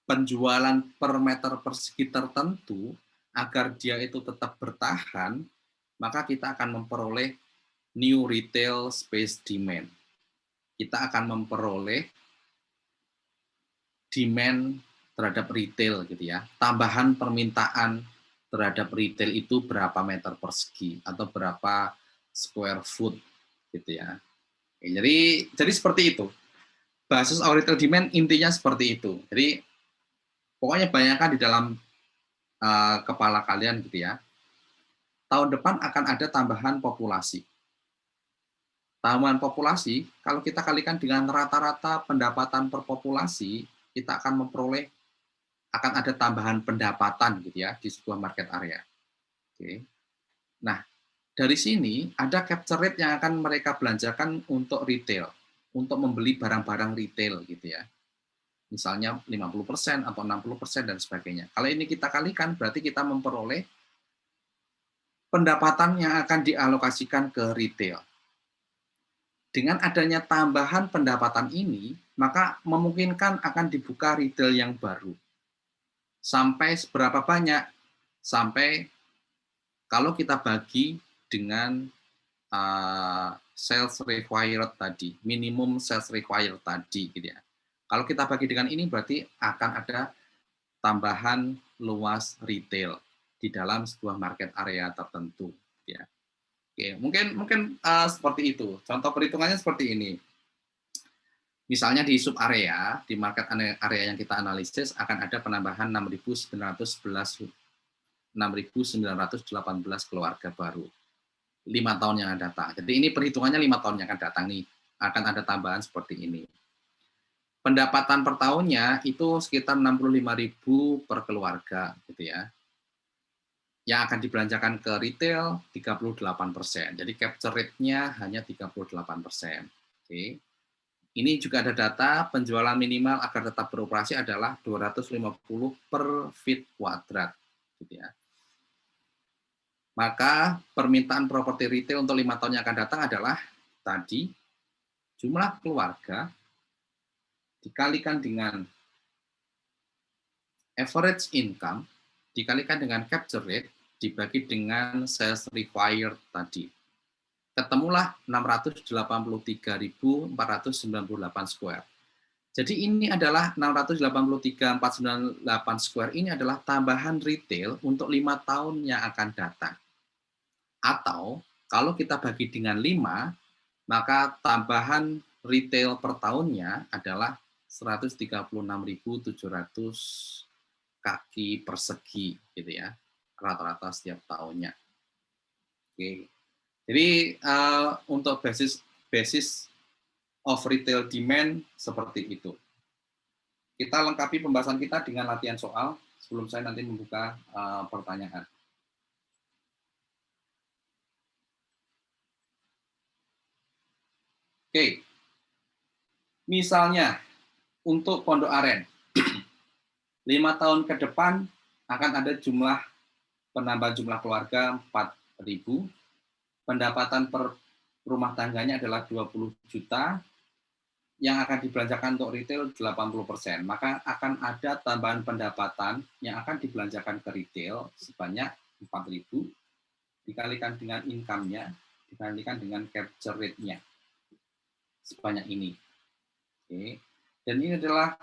penjualan per meter persegi tertentu, agar dia itu tetap bertahan, maka kita akan memperoleh new retail space demand. Kita akan memperoleh demand terhadap retail gitu ya. Tambahan permintaan terhadap retail itu berapa meter persegi atau berapa square foot gitu ya. Oke, jadi seperti itu. Basis of retail demand intinya seperti itu. Jadi pokoknya bayangkan di dalam kepala kalian gitu ya. Tahun depan akan ada tambahan populasi. Tambahan populasi, kalau kita kalikan dengan rata-rata pendapatan per populasi, kita akan memperoleh akan ada tambahan pendapatan gitu ya di sebuah market area. Oke. Nah, dari sini ada capture rate yang akan mereka belanjakan untuk retail, untuk membeli barang-barang retail gitu ya. Misalnya 50% atau 60% dan sebagainya. Kalau ini kita kalikan, berarti kita memperoleh pendapatan yang akan dialokasikan ke retail. Dengan adanya tambahan pendapatan ini, maka memungkinkan akan dibuka retail yang baru. Sampai seberapa banyak? Sampai kalau kita bagi dengan sales required tadi, minimum sales required tadi gitu ya. Kalau kita bagi dengan ini berarti akan ada tambahan luas retail di dalam sebuah market area tertentu ya. Oke, mungkin seperti itu. Contoh perhitungannya seperti ini. Misalnya di sub area, di market area yang kita analisis akan ada penambahan 6.918 keluarga baru 5 tahun yang akan datang. Jadi ini perhitungannya 5 tahun yang akan datang nih, akan ada tambahan seperti ini. Pendapatan per tahunnya itu sekitar 65.000 per keluarga gitu ya. Yang akan dibelanjakan ke retail 38%. Jadi capture rate-nya hanya 38%. Oke. Ini juga ada data penjualan minimal agar tetap beroperasi adalah 250 per feet kuadrat gitu ya. Maka permintaan properti retail untuk 5 tahun yang akan datang adalah tadi jumlah keluarga dikalikan dengan average income dikalikan dengan capture rate dibagi dengan sales required tadi. Ketemulah 683.498 square. Jadi ini adalah 683.498 square ini adalah tambahan retail untuk 5 tahun yang akan datang. Atau kalau kita bagi dengan 5, maka tambahan retail per tahunnya adalah 136.700 kaki persegi gitu ya, rata-rata setiap tahunnya. Oke. Jadi untuk basis of retail demand seperti itu. Kita lengkapi pembahasan kita dengan latihan soal sebelum saya nanti membuka pertanyaan. Oke. Misalnya untuk Pondok Aren 5 tahun ke depan akan ada penambahan jumlah keluarga 4.000, pendapatan per rumah tangganya adalah 20 juta, yang akan dibelanjakan untuk retail 80%, maka akan ada tambahan pendapatan yang akan dibelanjakan ke retail sebanyak 4.000 dikalikan dengan income-nya, dikalikan dengan capture rate-nya sebanyak ini. Oke. Dan ini adalah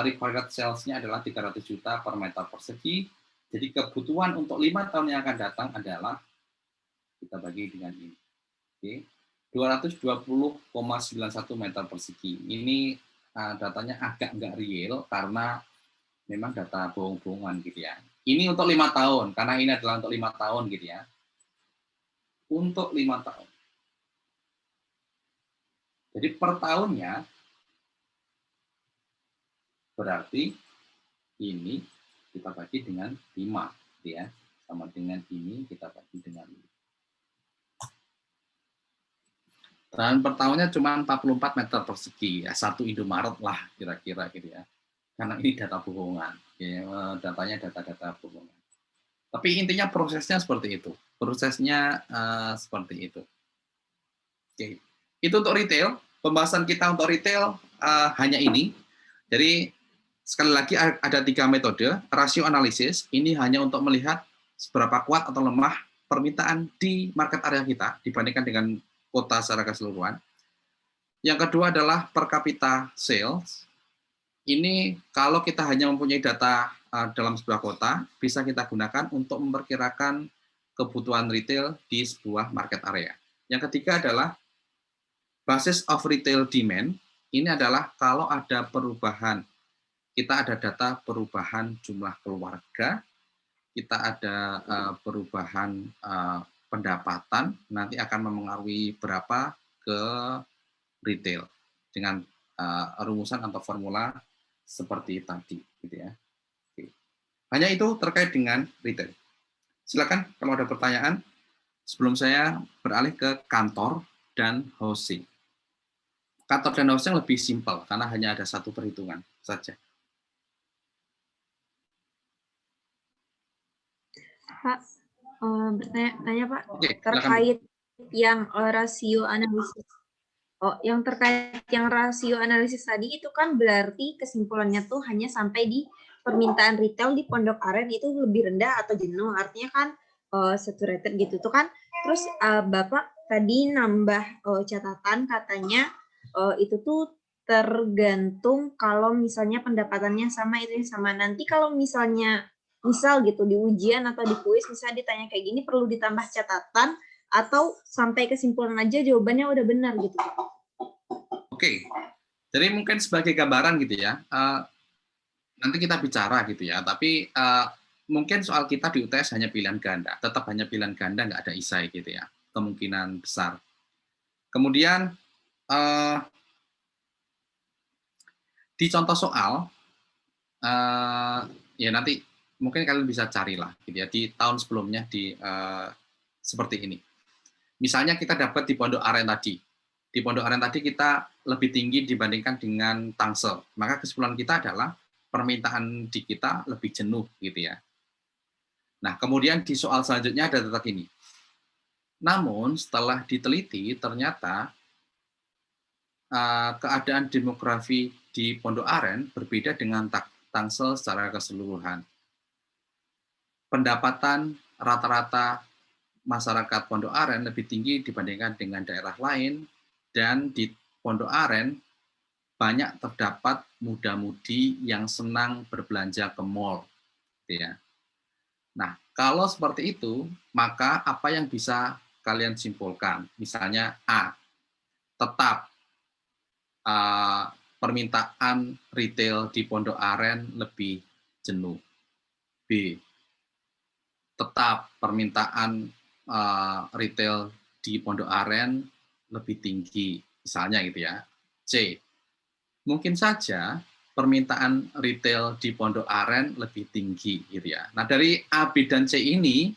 required sales-nya adalah 300 juta per meter persegi. Jadi kebutuhan untuk 5 tahun yang akan datang adalah kita bagi dengan ini. Oke. 220,91 meter persegi. Ini datanya agak nggak real karena memang data bohong-bohongan gitu ya. Ini untuk 5 tahun, karena ini adalah untuk 5 tahun gitu ya. Untuk 5 tahun. Jadi per tahunnya berarti ini kita bagi dengan 5 gitu ya. Sama dengan ini kita bagi dengan 5. Dan per tahunnya cuma 44 meter persegi, ya, satu Indomaret lah kira-kira gitu ya. Karena ini data bohongan, ya, datanya data-data bohongan. Tapi intinya prosesnya seperti itu, prosesnya seperti itu. Oke, itu untuk retail. Pembahasan kita untuk retail hanya ini. Jadi sekali lagi ada 3 metode. Rasio analisis ini hanya untuk melihat seberapa kuat atau lemah permintaan di market area kita dibandingkan dengan kota secara keseluruhan. Yang kedua adalah per kapita sales. Ini kalau kita hanya mempunyai data dalam sebuah kota, bisa kita gunakan untuk memperkirakan kebutuhan retail di sebuah market area. Yang ketiga adalah basis of retail demand. Ini adalah kalau ada perubahan, kita ada data perubahan jumlah keluarga, kita ada perubahan pendapatan, nanti akan memengaruhi berapa ke retail dengan rumusan atau formula seperti tadi, gitu ya. Oke. Hanya itu terkait dengan retail. Silakan kalau ada pertanyaan sebelum saya beralih ke kantor dan housing. Kantor dan housing lebih simpel karena hanya ada satu perhitungan saja. Pak, bertanya Pak, Oke, terkait yang rasio analisis. Yang terkait yang rasio analisis tadi itu kan berarti kesimpulannya tuh hanya sampai di permintaan retail di Pondok Aren itu lebih rendah atau jenuh, artinya kan saturated gitu tuh kan. Terus Bapak tadi nambah catatan katanya itu tuh tergantung kalau misalnya pendapatannya sama itu sama. Nanti kalau misalnya misal gitu di ujian atau di kuis misalnya ditanya kayak gini perlu ditambah catatan atau sampai kesimpulan aja jawabannya udah benar gitu. Oke, jadi mungkin sebagai gambaran gitu ya, nanti kita bicara gitu ya, tapi mungkin soal kita di UTS hanya pilihan ganda, tetap hanya pilihan ganda, nggak ada isai gitu ya, kemungkinan besar. Kemudian di contoh soal, ya nanti mungkin kalian bisa carilah gitu ya, di tahun sebelumnya di seperti ini. Misalnya kita dapat di Pondok Aren tadi. Di Pondok Aren tadi kita lebih tinggi dibandingkan dengan Tangsel. Maka kesimpulan kita adalah permintaan di kita lebih jenuh gitu ya. Nah, kemudian di soal selanjutnya ada data ini. Namun setelah diteliti ternyata keadaan demografi di Pondok Aren berbeda dengan Tangsel secara keseluruhan. Pendapatan rata-rata masyarakat Pondok Aren lebih tinggi dibandingkan dengan daerah lain, dan di Pondok Aren banyak terdapat muda-mudi yang senang berbelanja ke mall. Gitu ya. Nah, kalau seperti itu, maka apa yang bisa kalian simpulkan? Misalnya A, tetap permintaan retail di Pondok Aren lebih jenuh. B, tetap permintaan retail di Pondok Aren lebih tinggi, misalnya gitu ya. C, mungkin saja permintaan retail di Pondok Aren lebih tinggi gitu ya. Nah, dari A, B, dan C ini,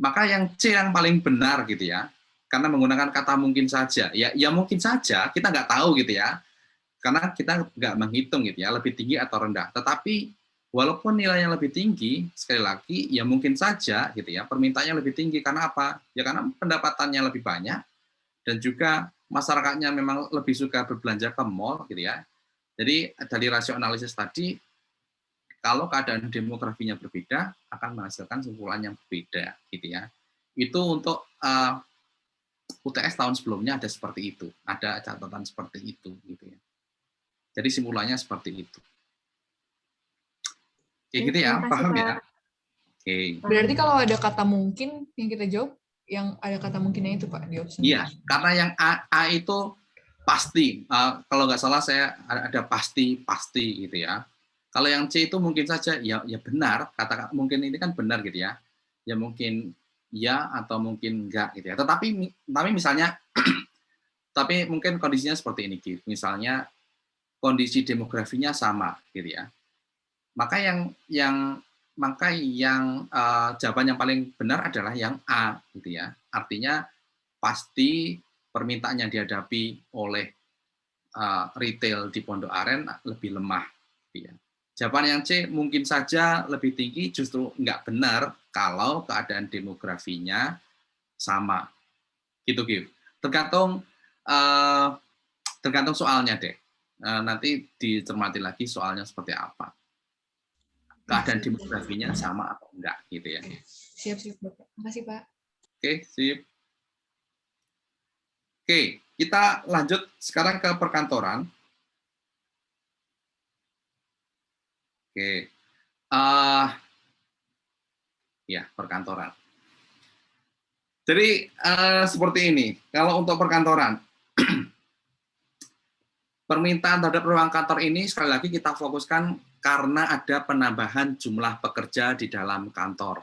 maka yang C yang paling benar gitu ya, karena menggunakan kata mungkin saja. Ya mungkin saja, kita nggak tahu gitu ya, karena kita nggak menghitung gitu ya, lebih tinggi atau rendah. Tetapi Walaupun nilainya lebih tinggi, sekali lagi, ya mungkin saja gitu ya, permintaannya lebih tinggi karena apa? Ya karena pendapatannya lebih banyak dan juga masyarakatnya memang lebih suka berbelanja ke mall gitu ya. Jadi dari rasio analisis tadi, kalau keadaan demografinya berbeda, akan menghasilkan simpulan yang berbeda gitu ya. Itu untuk UTS tahun sebelumnya ada seperti itu, ada catatan seperti itu gitu ya. Jadi simpulannya seperti itu. Kayak gitu ya, Terima kasih, paham ya? Pak. Oke. Berarti kalau ada kata mungkin yang kita jawab, yang ada kata mungkinnya itu Pak di opsi. Iya, karena yang A itu pasti. Kalau nggak salah saya ada pasti gitu ya. Kalau yang C itu mungkin saja ya benar, kata mungkin ini kan benar gitu ya. Ya mungkin ya atau mungkin enggak gitu ya. Tetapi misalnya tapi mungkin kondisinya seperti ini gitu. Misalnya kondisi demografinya sama gitu ya. Maka jawaban yang paling benar adalah yang A gitu ya. Artinya pasti permintaan yang dihadapi oleh retail di Pondok Aren lebih lemah. Gitu ya. Jawaban yang C mungkin saja lebih tinggi, justru nggak benar kalau keadaan demografinya sama. Gitu, Gif. Tergantung soalnya deh. Nanti dicermati lagi soalnya seperti apa. Keadaan demografinya sama atau enggak gitu ya. Siap, Bapak. Makasih, Pak. Oke, sip. Oke, kita lanjut sekarang ke perkantoran. Oke. Ya, perkantoran. Jadi seperti ini. Kalau untuk perkantoran, permintaan terhadap ruang kantor ini sekali lagi kita fokuskan karena ada penambahan jumlah pekerja di dalam kantor.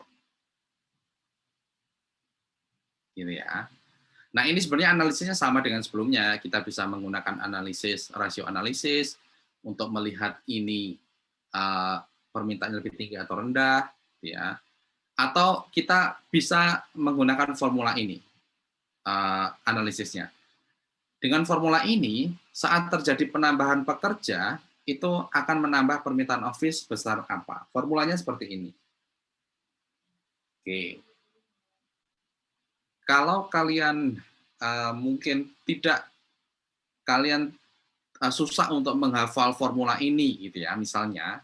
Gitu ya. Nah, ini sebenarnya analisisnya sama dengan sebelumnya. Kita bisa menggunakan analisis, rasio analisis untuk melihat ini permintaan lebih tinggi atau rendah, ya. Atau kita bisa menggunakan formula ini, analisisnya. Dengan formula ini, saat terjadi penambahan pekerja, itu akan menambah permintaan office besar apa? Formulanya seperti ini. Oke. Kalau kalian mungkin kalian susah untuk menghafal formula ini gitu ya, misalnya,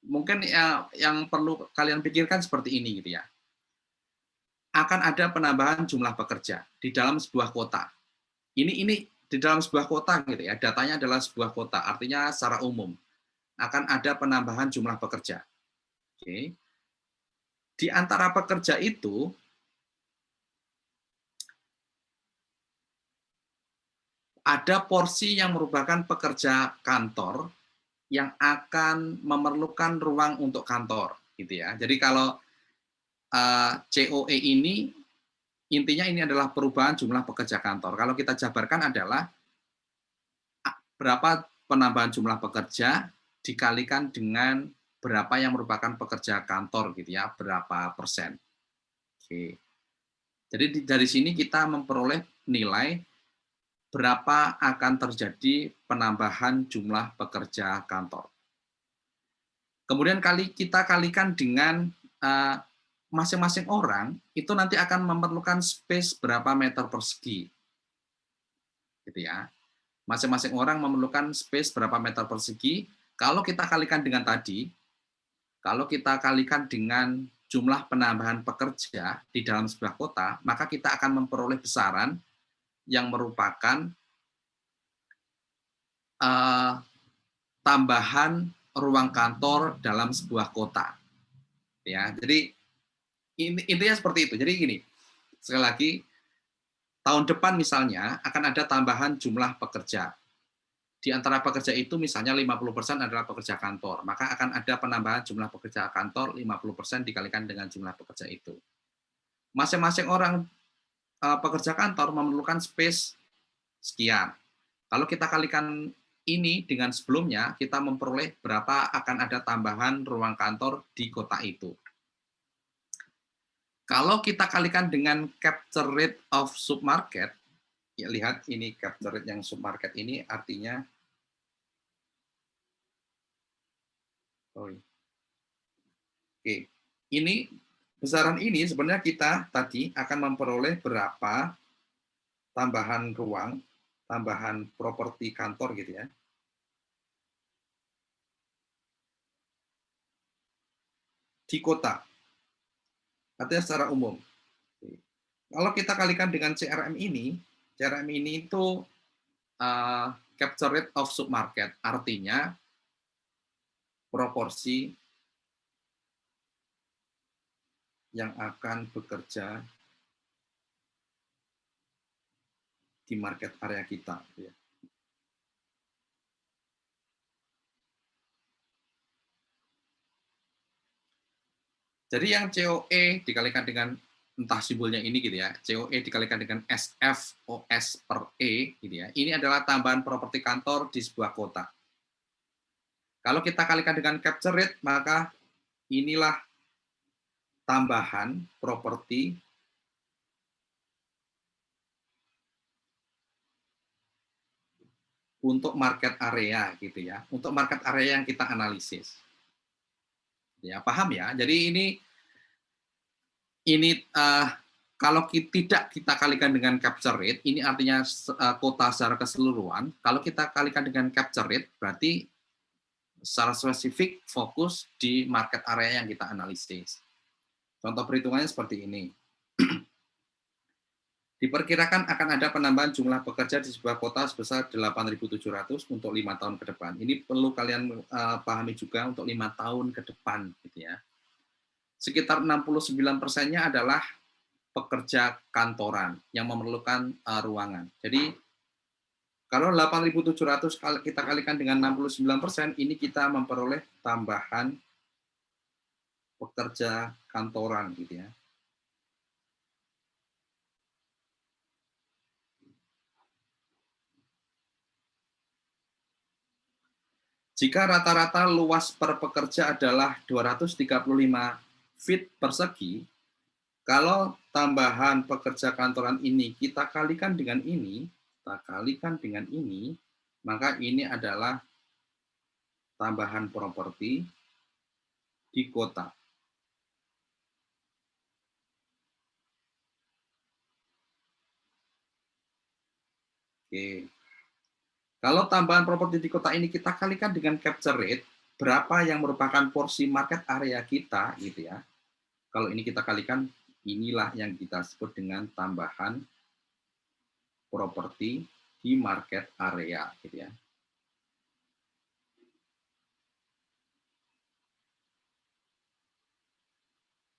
mungkin yang perlu kalian pikirkan seperti ini gitu ya. Akan ada penambahan jumlah pekerja di dalam sebuah kota. Ini di dalam sebuah kota gitu ya, datanya adalah sebuah kota, artinya secara umum akan ada penambahan jumlah pekerja. Oke. Di antara pekerja itu ada porsi yang merupakan pekerja kantor yang akan memerlukan ruang untuk kantor, gitu ya. Jadi kalau COE ini intinya ini adalah perubahan jumlah pekerja kantor. Kalau kita jabarkan adalah berapa penambahan jumlah pekerja dikalikan dengan berapa yang merupakan pekerja kantor, gitu ya, berapa persen. Oke. Jadi dari sini kita memperoleh nilai berapa akan terjadi penambahan jumlah pekerja kantor. Kemudian kita kalikan dengan masing-masing orang, itu nanti akan memerlukan space berapa meter persegi. Gitu ya. Masing-masing orang memerlukan space berapa meter persegi. Kalau kita kalikan dengan tadi, kalau kita kalikan dengan jumlah penambahan pekerja di dalam sebuah kota, maka kita akan memperoleh besaran yang merupakan tambahan ruang kantor dalam sebuah kota. Ya, jadi intinya seperti itu. Jadi gini, sekali lagi, tahun depan misalnya akan ada tambahan jumlah pekerja. Di antara pekerja itu misalnya 50% adalah pekerja kantor, maka akan ada penambahan jumlah pekerja kantor 50% dikalikan dengan jumlah pekerja itu. Masing-masing orang pekerja kantor memerlukan space sekian. Kalau kita kalikan ini dengan sebelumnya, kita memperoleh berapa akan ada tambahan ruang kantor di kota itu. Kalau kita kalikan dengan capture rate of submarket, ya lihat ini capture rate yang submarket ini artinya Oke, ini besaran ini sebenarnya kita tadi akan memperoleh berapa tambahan ruang, tambahan properti kantor gitu ya. Di kota, artinya secara umum. Kalau kita kalikan dengan CRM ini itu capture rate of submarket, artinya proporsi yang akan bekerja di market area kita. Gitu ya. Jadi yang COE dikalikan dengan entah simbolnya ini gitu ya, COE dikalikan dengan SFOS per E gitu ya. Ini adalah tambahan properti kantor di sebuah kota. Kalau kita kalikan dengan capture rate, maka inilah tambahan properti untuk market area gitu ya. Untuk market area yang kita analisis. Ya, paham ya? Jadi ini kalau tidak kita kalikan dengan capture rate, ini artinya kota secara keseluruhan. Kalau kita kalikan dengan capture rate, berarti secara spesifik fokus di market area yang kita analisis. Contoh perhitungannya seperti ini. Diperkirakan akan ada penambahan jumlah pekerja di sebuah kota sebesar 8.700 untuk 5 tahun ke depan. Ini perlu kalian pahami juga untuk 5 tahun ke depan, gitu ya. Sekitar 69%-nya adalah pekerja kantoran yang memerlukan ruangan. Jadi kalau 8.700 kita kalikan dengan 69%, ini kita memperoleh tambahan pekerja kantoran gitu ya. Jika rata-rata luas per pekerja adalah 235 feet persegi, kalau tambahan pekerja kantoran ini kita kalikan dengan ini, maka ini adalah tambahan properti di kota. Oke. Kalau tambahan properti di kota ini kita kalikan dengan capture rate, berapa yang merupakan porsi market area kita, gitu ya. Kalau ini kita kalikan, inilah yang kita sebut dengan tambahan properti di market area, gitu ya.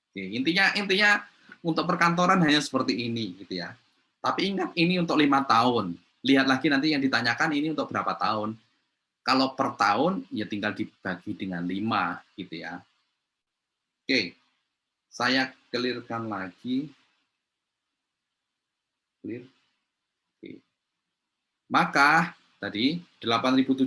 Oke, intinya untuk perkantoran hanya seperti ini, gitu ya. Tapi ingat ini untuk 5 tahun. Lihat lagi nanti yang ditanyakan ini untuk berapa tahun. Kalau per tahun ya tinggal dibagi dengan 5, gitu ya. Oke, saya clear-kan lagi. Clear. Oke. Maka tadi 8.700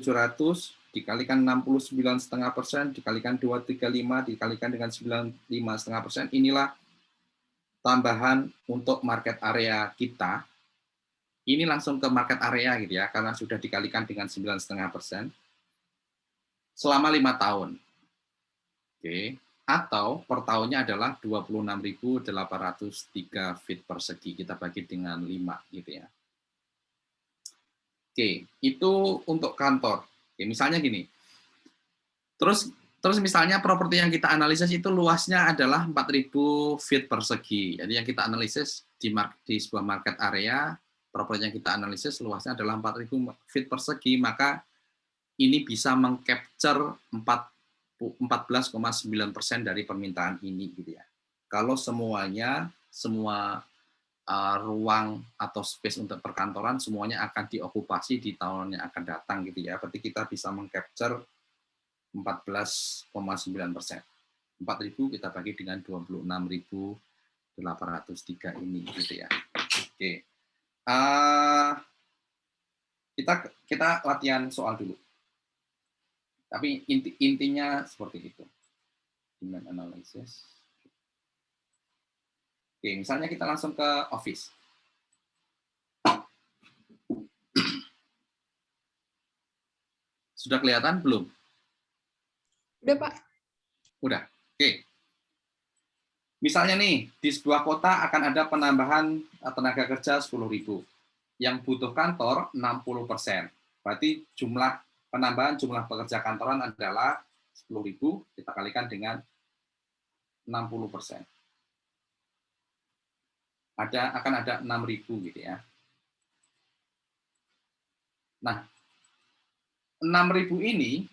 dikalikan 69,5% dikalikan 235 dikalikan dengan 95,5%, inilah tambahan untuk market area kita. Ini langsung ke market area gitu ya, karena sudah dikalikan dengan 9,5% selama 5 tahun. Oke. Atau per tahunnya adalah 26.803 feet persegi. Kita bagi dengan 5 gitu ya. Oke, itu untuk kantor. Oke, misalnya gini. Terus misalnya properti yang kita analisis itu luasnya adalah 4.000 feet persegi. Jadi yang kita analisis di sebuah market area, properti yang kita analisis luasnya adalah 4.000 feet persegi, maka ini bisa mengcapture 14,9% dari permintaan ini gitu ya. Kalau semua ruang atau space untuk perkantoran semuanya akan diokupasi di tahun yang akan datang gitu ya. Berarti kita bisa mengcapture 14,9%. 4.000 kita bagi dengan 26.803 ini gitu ya. Oke. Kita latihan soal dulu. Tapi intinya seperti itu. Demand analysis. Oke, misalnya kita langsung ke Office. Sudah kelihatan belum? Udah, Pak. Udah. Oke. Misalnya nih, di sebuah kota akan ada penambahan tenaga kerja 10.000. Yang butuh kantor 60%. Berarti penambahan jumlah pekerja kantoran adalah 10.000, kita kalikan dengan 60%. Akan ada 6.000 gitu ya. Nah, 6.000 ini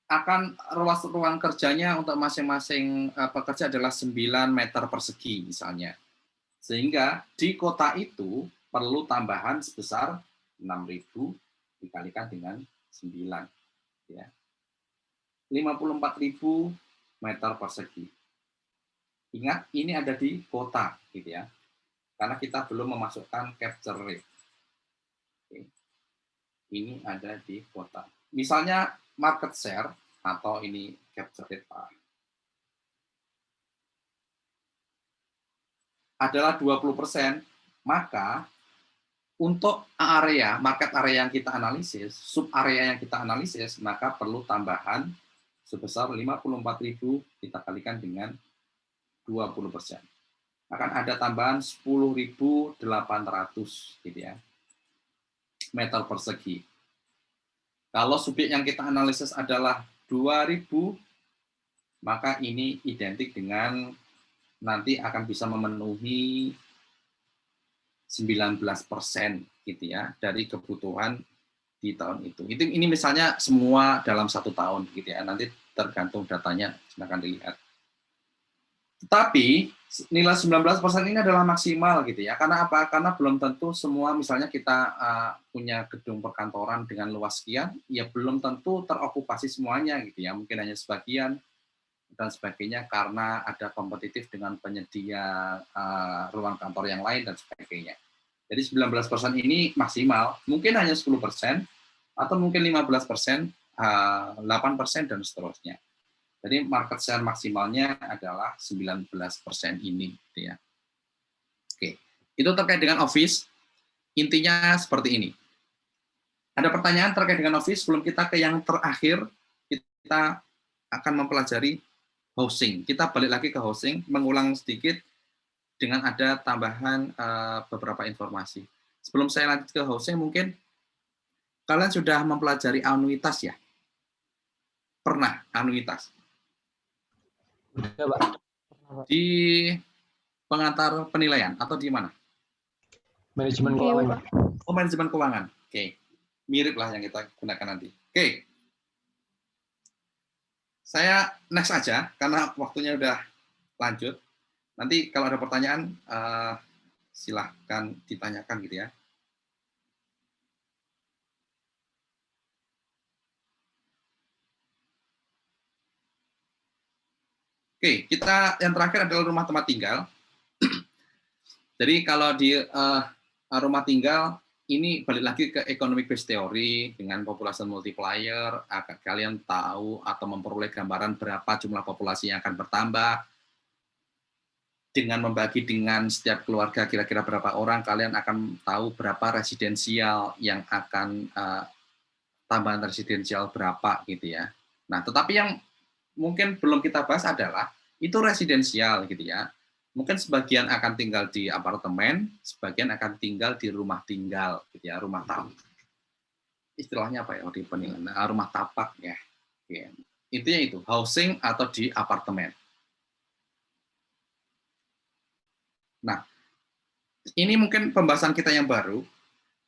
akan ruang kerjanya untuk masing-masing pekerja adalah 9 meter persegi misalnya. Sehingga di kota itu perlu tambahan sebesar 6.000 dikalikan dengan 9. Ya. 54.000 meter persegi. Ingat, ini ada di kota, gitu ya. Karena kita belum memasukkan capture rate. Oke. Ini ada di kota. Misalnya market share, atau ini capture rate, Pak, adalah 20%, maka untuk market area yang kita analisis, sub area yang kita analisis, maka perlu tambahan sebesar 54.000 kita kalikan dengan 20%. Akan ada tambahan 10.800 gitu ya, meter persegi. Kalau subjek yang kita analisis adalah 2.000, maka ini identik dengan nanti akan bisa memenuhi 19% gitu ya dari kebutuhan di tahun itu. Ini misalnya semua dalam 1 tahun gitu ya. Nanti tergantung datanya, silakan dilihat. Tetapi nilai 19% ini adalah maksimal gitu ya. Karena apa? Karena belum tentu semua, misalnya kita punya gedung perkantoran dengan luas sekian, ya belum tentu terokupasi semuanya gitu ya. Mungkin hanya sebagian dan sebagainya karena ada kompetitif dengan penyedia ruang kantor yang lain dan sebagainya. Jadi 19% ini maksimal, mungkin hanya 10%, atau mungkin 15%, 8%, dan seterusnya. Jadi market share maksimalnya adalah 19% ini. Gitu ya. Oke, itu terkait dengan Office, intinya seperti ini. Ada pertanyaan terkait dengan Office, sebelum kita ke yang terakhir, kita akan mempelajari housing. Kita balik lagi ke housing, mengulang sedikit, dengan ada tambahan beberapa informasi. Sebelum saya lanjut ke housing, mungkin kalian sudah mempelajari anuitas ya? Pernah anuitas? Ya, Pak. Di pengantar penilaian atau di mana? Manajemen keuangan. Oh, manajemen keuangan. Oke. Mirip lah yang kita gunakan nanti. Oke. Saya next aja, karena waktunya udah lanjut. Nanti kalau ada pertanyaan, silahkan ditanyakan gitu ya. Oke, kita yang terakhir adalah rumah tempat tinggal. Jadi kalau di rumah tinggal, ini balik lagi ke economic based theory dengan population multiplier, agar kalian tahu atau memperoleh gambaran berapa jumlah populasi yang akan bertambah. Dengan membagi dengan setiap keluarga kira-kira berapa orang, kalian akan tahu berapa residensial yang akan tambahan residensial berapa gitu ya. Nah, tetapi yang mungkin belum kita bahas adalah itu residensial gitu ya. Mungkin sebagian akan tinggal di apartemen, sebagian akan tinggal di rumah tinggal gitu ya, rumah tapak. Istilahnya apa ya di penilaian? Rumah tapak ya. Oke. Intinya itu, housing atau di apartemen. Nah, ini mungkin pembahasan kita yang baru.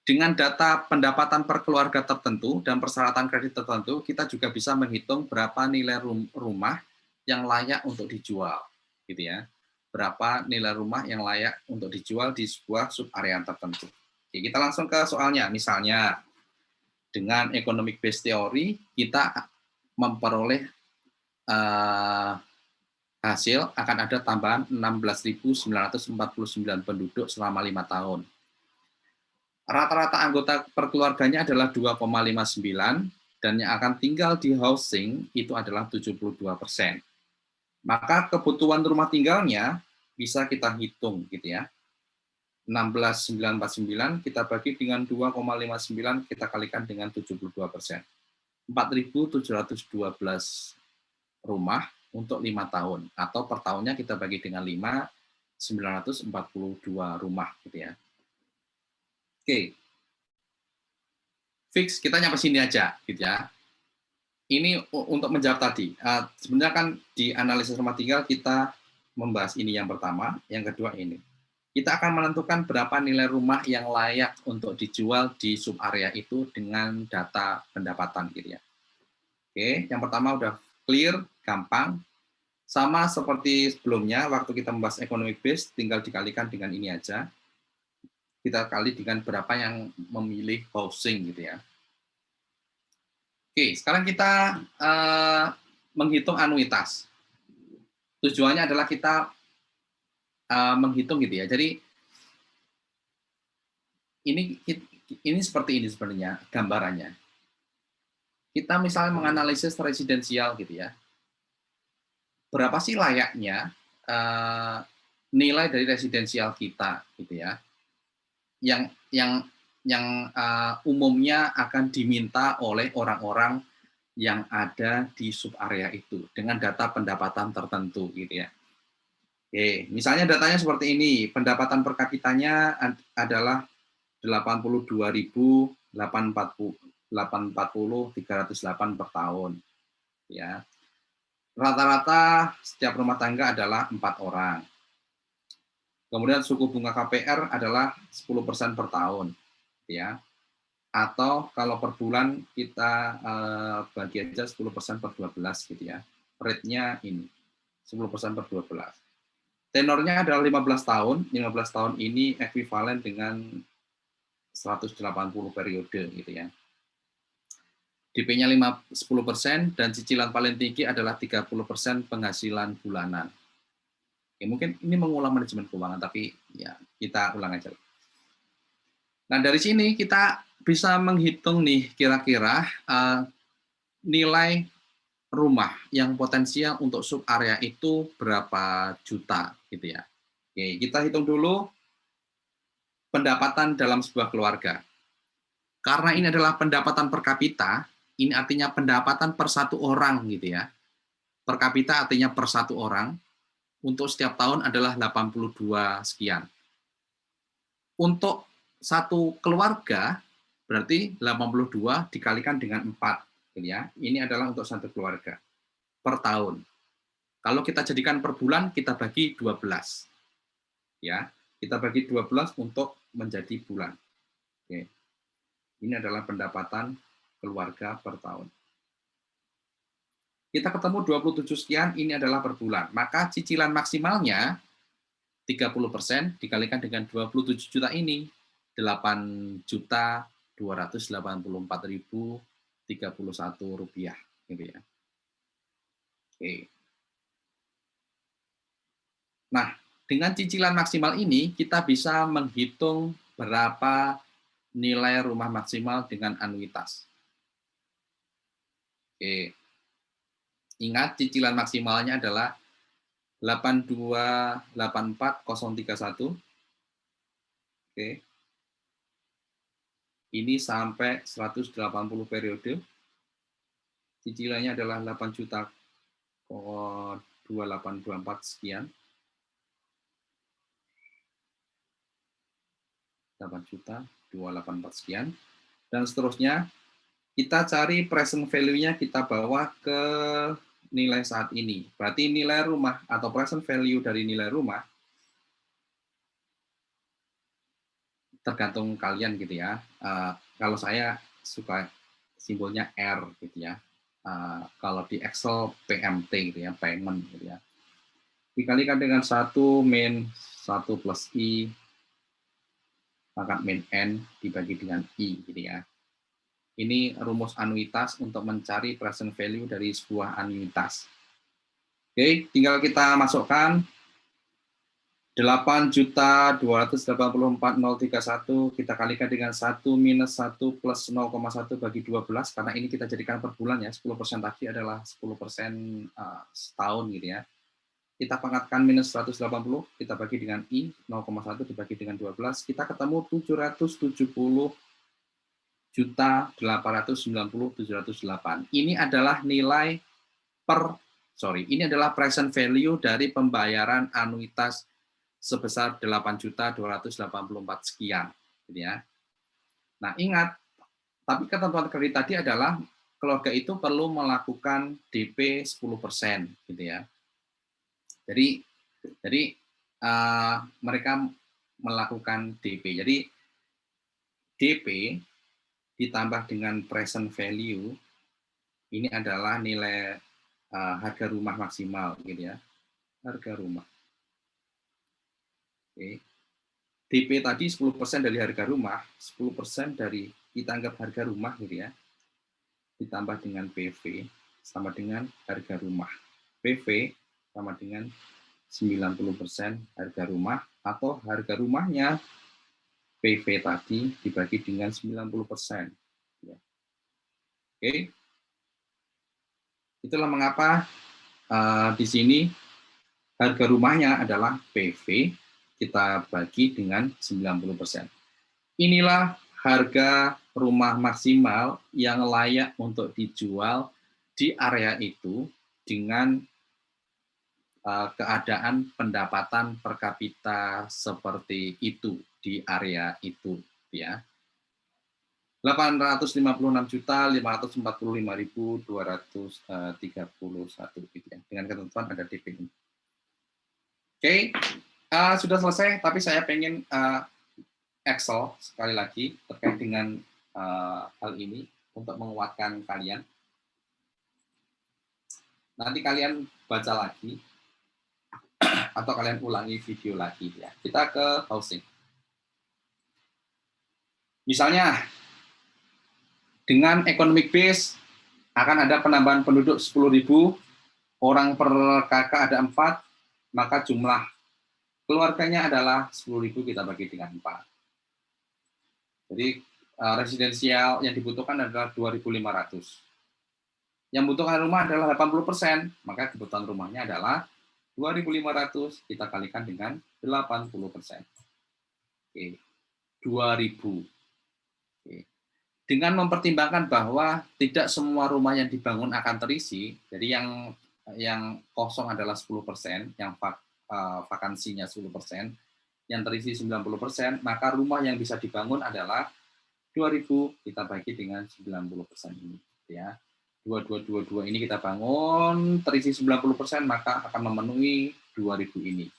Dengan data pendapatan per keluarga tertentu dan persyaratan kredit tertentu, kita juga bisa menghitung berapa nilai rumah yang layak untuk dijual, gitu ya. Berapa nilai rumah yang layak untuk dijual di sebuah sub area tertentu. Oke, kita langsung ke soalnya. Misalnya, dengan economic based theory, kita memperoleh hasil akan ada tambahan 16.949 penduduk selama 5 tahun. Rata-rata anggota perkeluarganya adalah 2,59 dan yang akan tinggal di housing itu adalah 72%. Maka kebutuhan rumah tinggalnya bisa kita hitung gitu ya. 16.949 kita bagi dengan 2,59 kita kalikan dengan 72%. 4.712 rumah untuk 5 tahun, atau per tahunnya kita bagi dengan 5, 942 rumah gitu ya. Oke, fix kita nyampe sini aja gitu ya. Ini untuk menjawab tadi. Sebenarnya kan di analisis rumah tinggal kita membahas ini yang pertama, yang kedua ini. Kita akan menentukan berapa nilai rumah yang layak untuk dijual di sub area itu dengan data pendapatan gitu ya. Oke, yang pertama udah clear, gampang. Sama seperti sebelumnya, waktu kita membahas economic base, tinggal dikalikan dengan ini aja. Kita kali dengan berapa yang memilih housing gitu ya. Oke, sekarang kita menghitung anuitas. Tujuannya adalah kita menghitung gitu ya. Jadi ini seperti ini sebenarnya gambarannya. Kita misalnya menganalisis residensial gitu ya. Berapa sih layaknya nilai dari residensial kita gitu ya. Yang umumnya akan diminta oleh orang-orang yang ada di sub area itu dengan data pendapatan tertentu gitu ya. Oke, misalnya datanya seperti ini, pendapatan per kapitanya adalah 82.840.308 per tahun. Ya, rata-rata setiap rumah tangga adalah 4 orang. Kemudian suku bunga KPR adalah 10% per tahun, ya. Atau kalau per bulan kita bagi aja 10% per 12 gitu ya. Rate-nya ini 10% per 12. Tenornya adalah 15 tahun. 15 tahun ini ekuivalen dengan 180 periode gitu ya. DP-nya 10% dan cicilan paling tinggi adalah 30% penghasilan bulanan. Ya, mungkin ini mengulang manajemen keuangan, tapi ya kita ulang aja. Nah, dari sini kita bisa menghitung nih kira-kira nilai rumah yang potensial untuk sub area itu berapa juta gitu ya. Oke, kita hitung dulu pendapatan dalam sebuah keluarga. Karena ini adalah pendapatan per kapita, ini artinya pendapatan per satu orang gitu ya. Per kapita artinya per satu orang, untuk setiap tahun adalah 82 sekian. Untuk satu keluarga, berarti 82 dikalikan dengan 4. Gitu ya. Ini adalah untuk satu keluarga per tahun. Kalau kita jadikan per bulan, kita bagi 12. Ya, kita bagi 12 untuk menjadi bulan. Oke. Ini adalah pendapatan keluarga per tahun. Kita ketemu 27 sekian, ini adalah per bulan. Maka cicilan maksimalnya 30% dikalikan dengan 27 juta ini, 8.284.031 rupiah. Gitu ya. Oke. Nah, dengan cicilan maksimal ini, kita bisa menghitung berapa nilai rumah maksimal dengan anuitas. Oke. Ingat, cicilan maksimalnya adalah 8284031. Oke. Ini sampai 180 periode. Cicilannya adalah 8.2824 sekian. 8.284 sekian. Dan seterusnya, kita cari present value-nya, kita bawa ke nilai saat ini. Berarti nilai rumah atau present value dari nilai rumah tergantung kalian gitu ya. Kalau saya suka simbolnya R gitu ya. Kalau di Excel PMT gitu ya, payment gitu ya. Dikalikan dengan 1 min 1 plus I pangkat min N dibagi dengan I gitu ya. Ini rumus anuitas untuk mencari present value dari sebuah anuitas. Oke, tinggal kita masukkan 8.284.031 kita kalikan dengan 1 minus 1 plus 0,1 bagi 12, karena ini kita jadikan per bulan ya, 10% tadi adalah 10% setahun gitu ya. Kita pangkatkan minus 180, kita bagi dengan I, 0,1 dibagi dengan 12, kita ketemu 770.890.708. Ini adalah nilai per ini adalah present value dari pembayaran anuitas sebesar 8.284 sekian, gitu ya. Nah, ingat, tapi ketentuan kredit tadi adalah keluarga itu perlu melakukan DP 10%, gitu ya. Jadi mereka melakukan DP. Jadi DP ditambah dengan present value ini adalah nilai harga rumah maksimal, gitu ya. Harga rumah. Oke. DP tadi 10% dari harga rumah, 10% dari kita anggap harga rumah, gitu ya. Ditambah dengan PV sama dengan harga rumah. PV sama dengan 90% harga rumah, atau harga rumahnya PV tadi dibagi dengan 90%. Ya. Oke. Itulah mengapa di sini harga rumahnya adalah PV, kita bagi dengan 90%. Inilah harga rumah maksimal yang layak untuk dijual di area itu dengan keadaan pendapatan per kapita seperti itu di area itu, ya. 856.545.231 gitu ya. Dengan ketentuan ada DP ini. Oke, sudah selesai, tapi saya pengen Excel sekali lagi terkait dengan hal ini untuk menguatkan kalian. Nanti kalian baca lagi atau kalian ulangi video lagi ya. Kita ke housing. Misalnya dengan economic base akan ada penambahan penduduk 10.000, orang per KK ada 4, maka jumlah keluarganya adalah 10.000 kita bagi dengan 4. Jadi residensial yang dibutuhkan adalah 2.500. Yang membutuhkan rumah adalah 80%, maka kebutuhan rumahnya adalah 2.500 kita kalikan dengan 80%. Oke, 2.000. Oke. Dengan mempertimbangkan bahwa tidak semua rumah yang dibangun akan terisi, jadi yang kosong adalah 10%, yang vakansinya 10%, yang terisi 90%, maka rumah yang bisa dibangun adalah 2.000 kita bagi dengan 90% ini, ya. 2222 ini kita bangun, terisi 90%, maka akan memenuhi 2.000 ini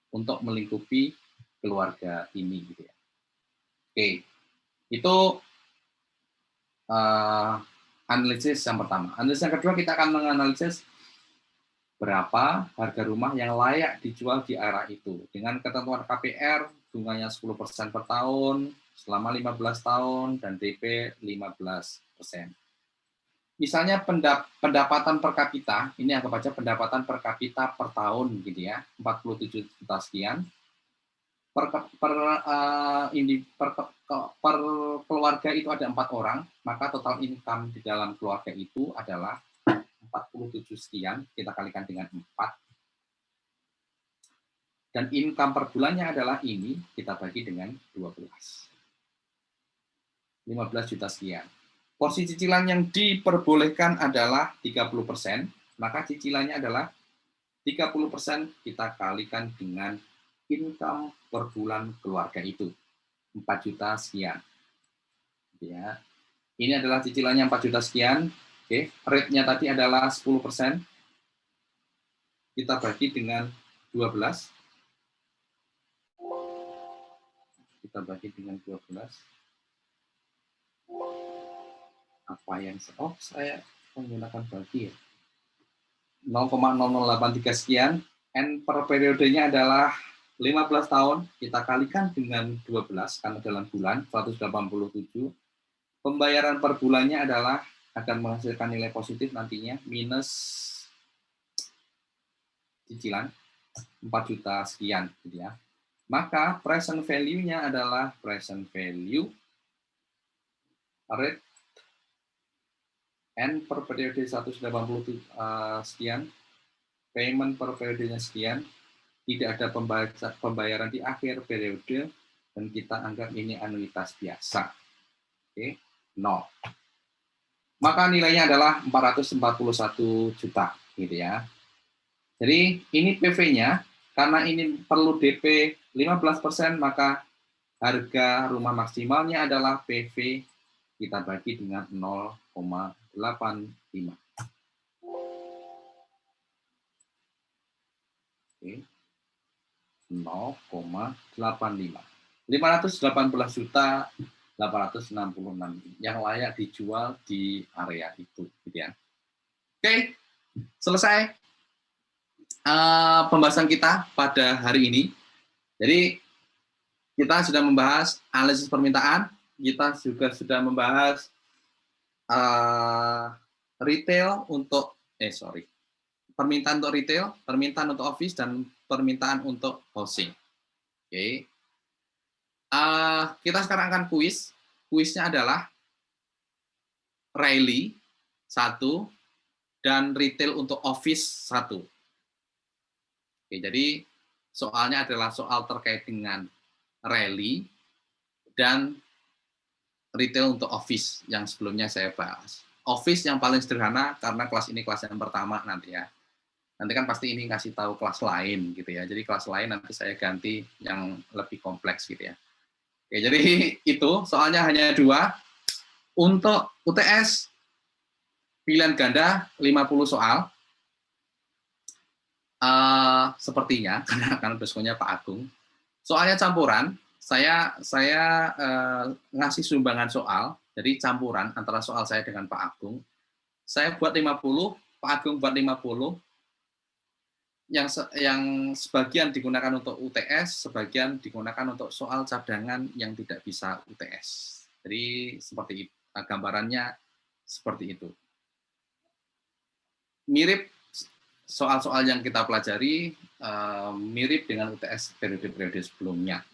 untuk melingkupi keluarga ini, gitu ya. Oke, itu analisis yang pertama. Analisis yang kedua, kita akan menganalisis berapa harga rumah yang layak dijual di area itu. Dengan ketentuan KPR, bunganya 10% per tahun, selama 15 tahun, dan DP 15%. Misalnya pendapatan per kapita, ini anggap aja pendapatan per kapita per tahun, gitu ya, 47 juta sekian. Per keluarga itu ada 4 orang, maka total income di dalam keluarga itu adalah 47 sekian, kita kalikan dengan 4. Dan income per bulannya adalah ini, kita bagi dengan 12. 15 juta sekian. Porsi cicilan yang diperbolehkan adalah 30%, maka cicilannya adalah 30% kita kalikan dengan income per bulan keluarga itu, 4 juta sekian. Ya. Ini adalah cicilannya 4 juta sekian. Oke, rate-nya tadi adalah 10%. Kita bagi dengan 12. Kita bagi dengan 12. Apa yang saya menggunakan bagi ya. 0,0083 sekian. N per periodenya adalah 15 tahun. Kita kalikan dengan 12 karena dalam bulan 187. Pembayaran per bulannya adalah akan menghasilkan nilai positif nantinya minus cicilan 4 juta sekian, gitu ya. Maka present value-nya adalah present value rate N per periode 180 sekian, payment per periodenya sekian, tidak ada pembayaran di akhir periode, dan kita anggap ini anuitas biasa. Oke, 0. Maka nilainya adalah 441 juta, gitu ya. Jadi ini PV-nya, karena ini perlu DP 15%, maka harga rumah maksimalnya adalah PV kita bagi dengan 0,85. Oke. 0,85. 518 juta 866 yang layak dijual di area itu, gitu ya. Oke, selesai pembahasan kita pada hari ini. Jadi kita sudah membahas analisis permintaan, kita juga sudah membahas retail untuk permintaan untuk retail, permintaan untuk office, dan permintaan untuk housing. Oke. Kita sekarang akan kuis. Kuisnya adalah rally 1 dan retail untuk office 1. Oke, jadi soalnya adalah soal terkait dengan rally dan retail untuk office yang sebelumnya saya bahas. Office yang paling sederhana karena kelas ini kelas yang pertama nanti ya. Nanti kan pasti ini kasih tahu kelas lain gitu ya. Jadi kelas lain nanti saya ganti yang lebih kompleks gitu ya. Oke, jadi itu soalnya hanya 2. Untuk UTS pilihan ganda 50 soal. Sepertinya karena besoknya Pak Agung. Soalnya campuran, saya ngasih sumbangan soal, jadi campuran antara soal saya dengan Pak Agung. Saya buat 50, Pak Agung buat 50. Yang sebagian digunakan untuk UTS, sebagian digunakan untuk soal cadangan yang tidak bisa UTS. Jadi seperti itu, gambarannya seperti itu. Mirip soal-soal yang kita pelajari, mirip dengan UTS periode-periode sebelumnya.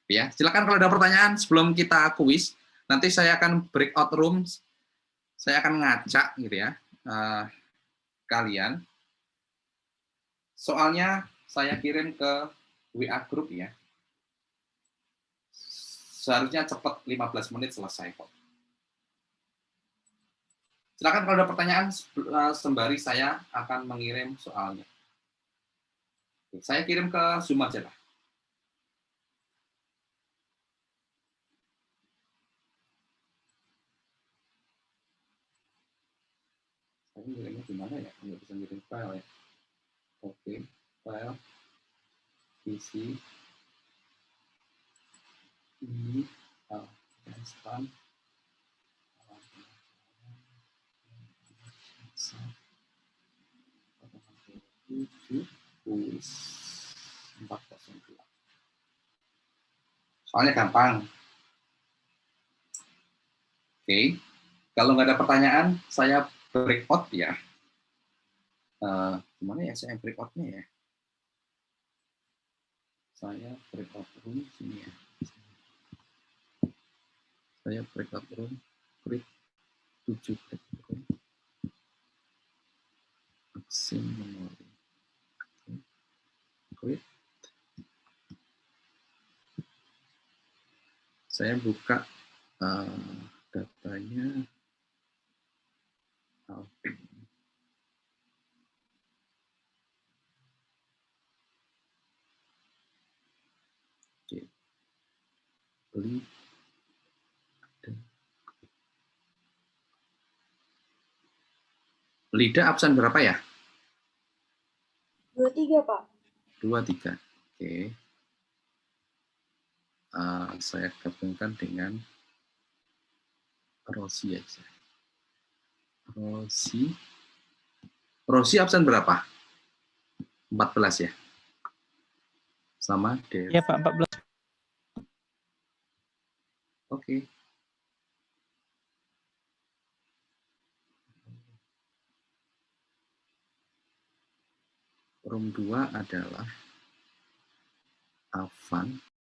Ya, silakan kalau ada pertanyaan sebelum kita kuis. Nanti saya akan breakout rooms, saya akan ngacak gitu ya kalian. Soalnya saya kirim ke WA group ya. Seharusnya cepat 15 menit selesai kok. Silakan kalau ada pertanyaan sembari saya akan mengirim soalnya. Saya kirim ke Zoom aja lah. Saya ngirimnya gimana ya? Nggak bisa ngirim file ya. Oke, file, PC, ini, spam, soalnya gampang. Oke, kalau nggak ada pertanyaan, saya breakout ya. Gimana ya saya breakoutnya ya? Saya breakout room sini ya. Saya breakout room, create 7 breakout room. Aksi memori. Create. Saya buka datanya. Oke. Beli. Lida absen berapa ya? 23, Pak. 23. Oke. Saya gabungkan dengan Rosi aja. Rosi absen berapa? 14 ya? Sama Dev. Iya Pak, 14. Oke. Room 2 adalah Avan.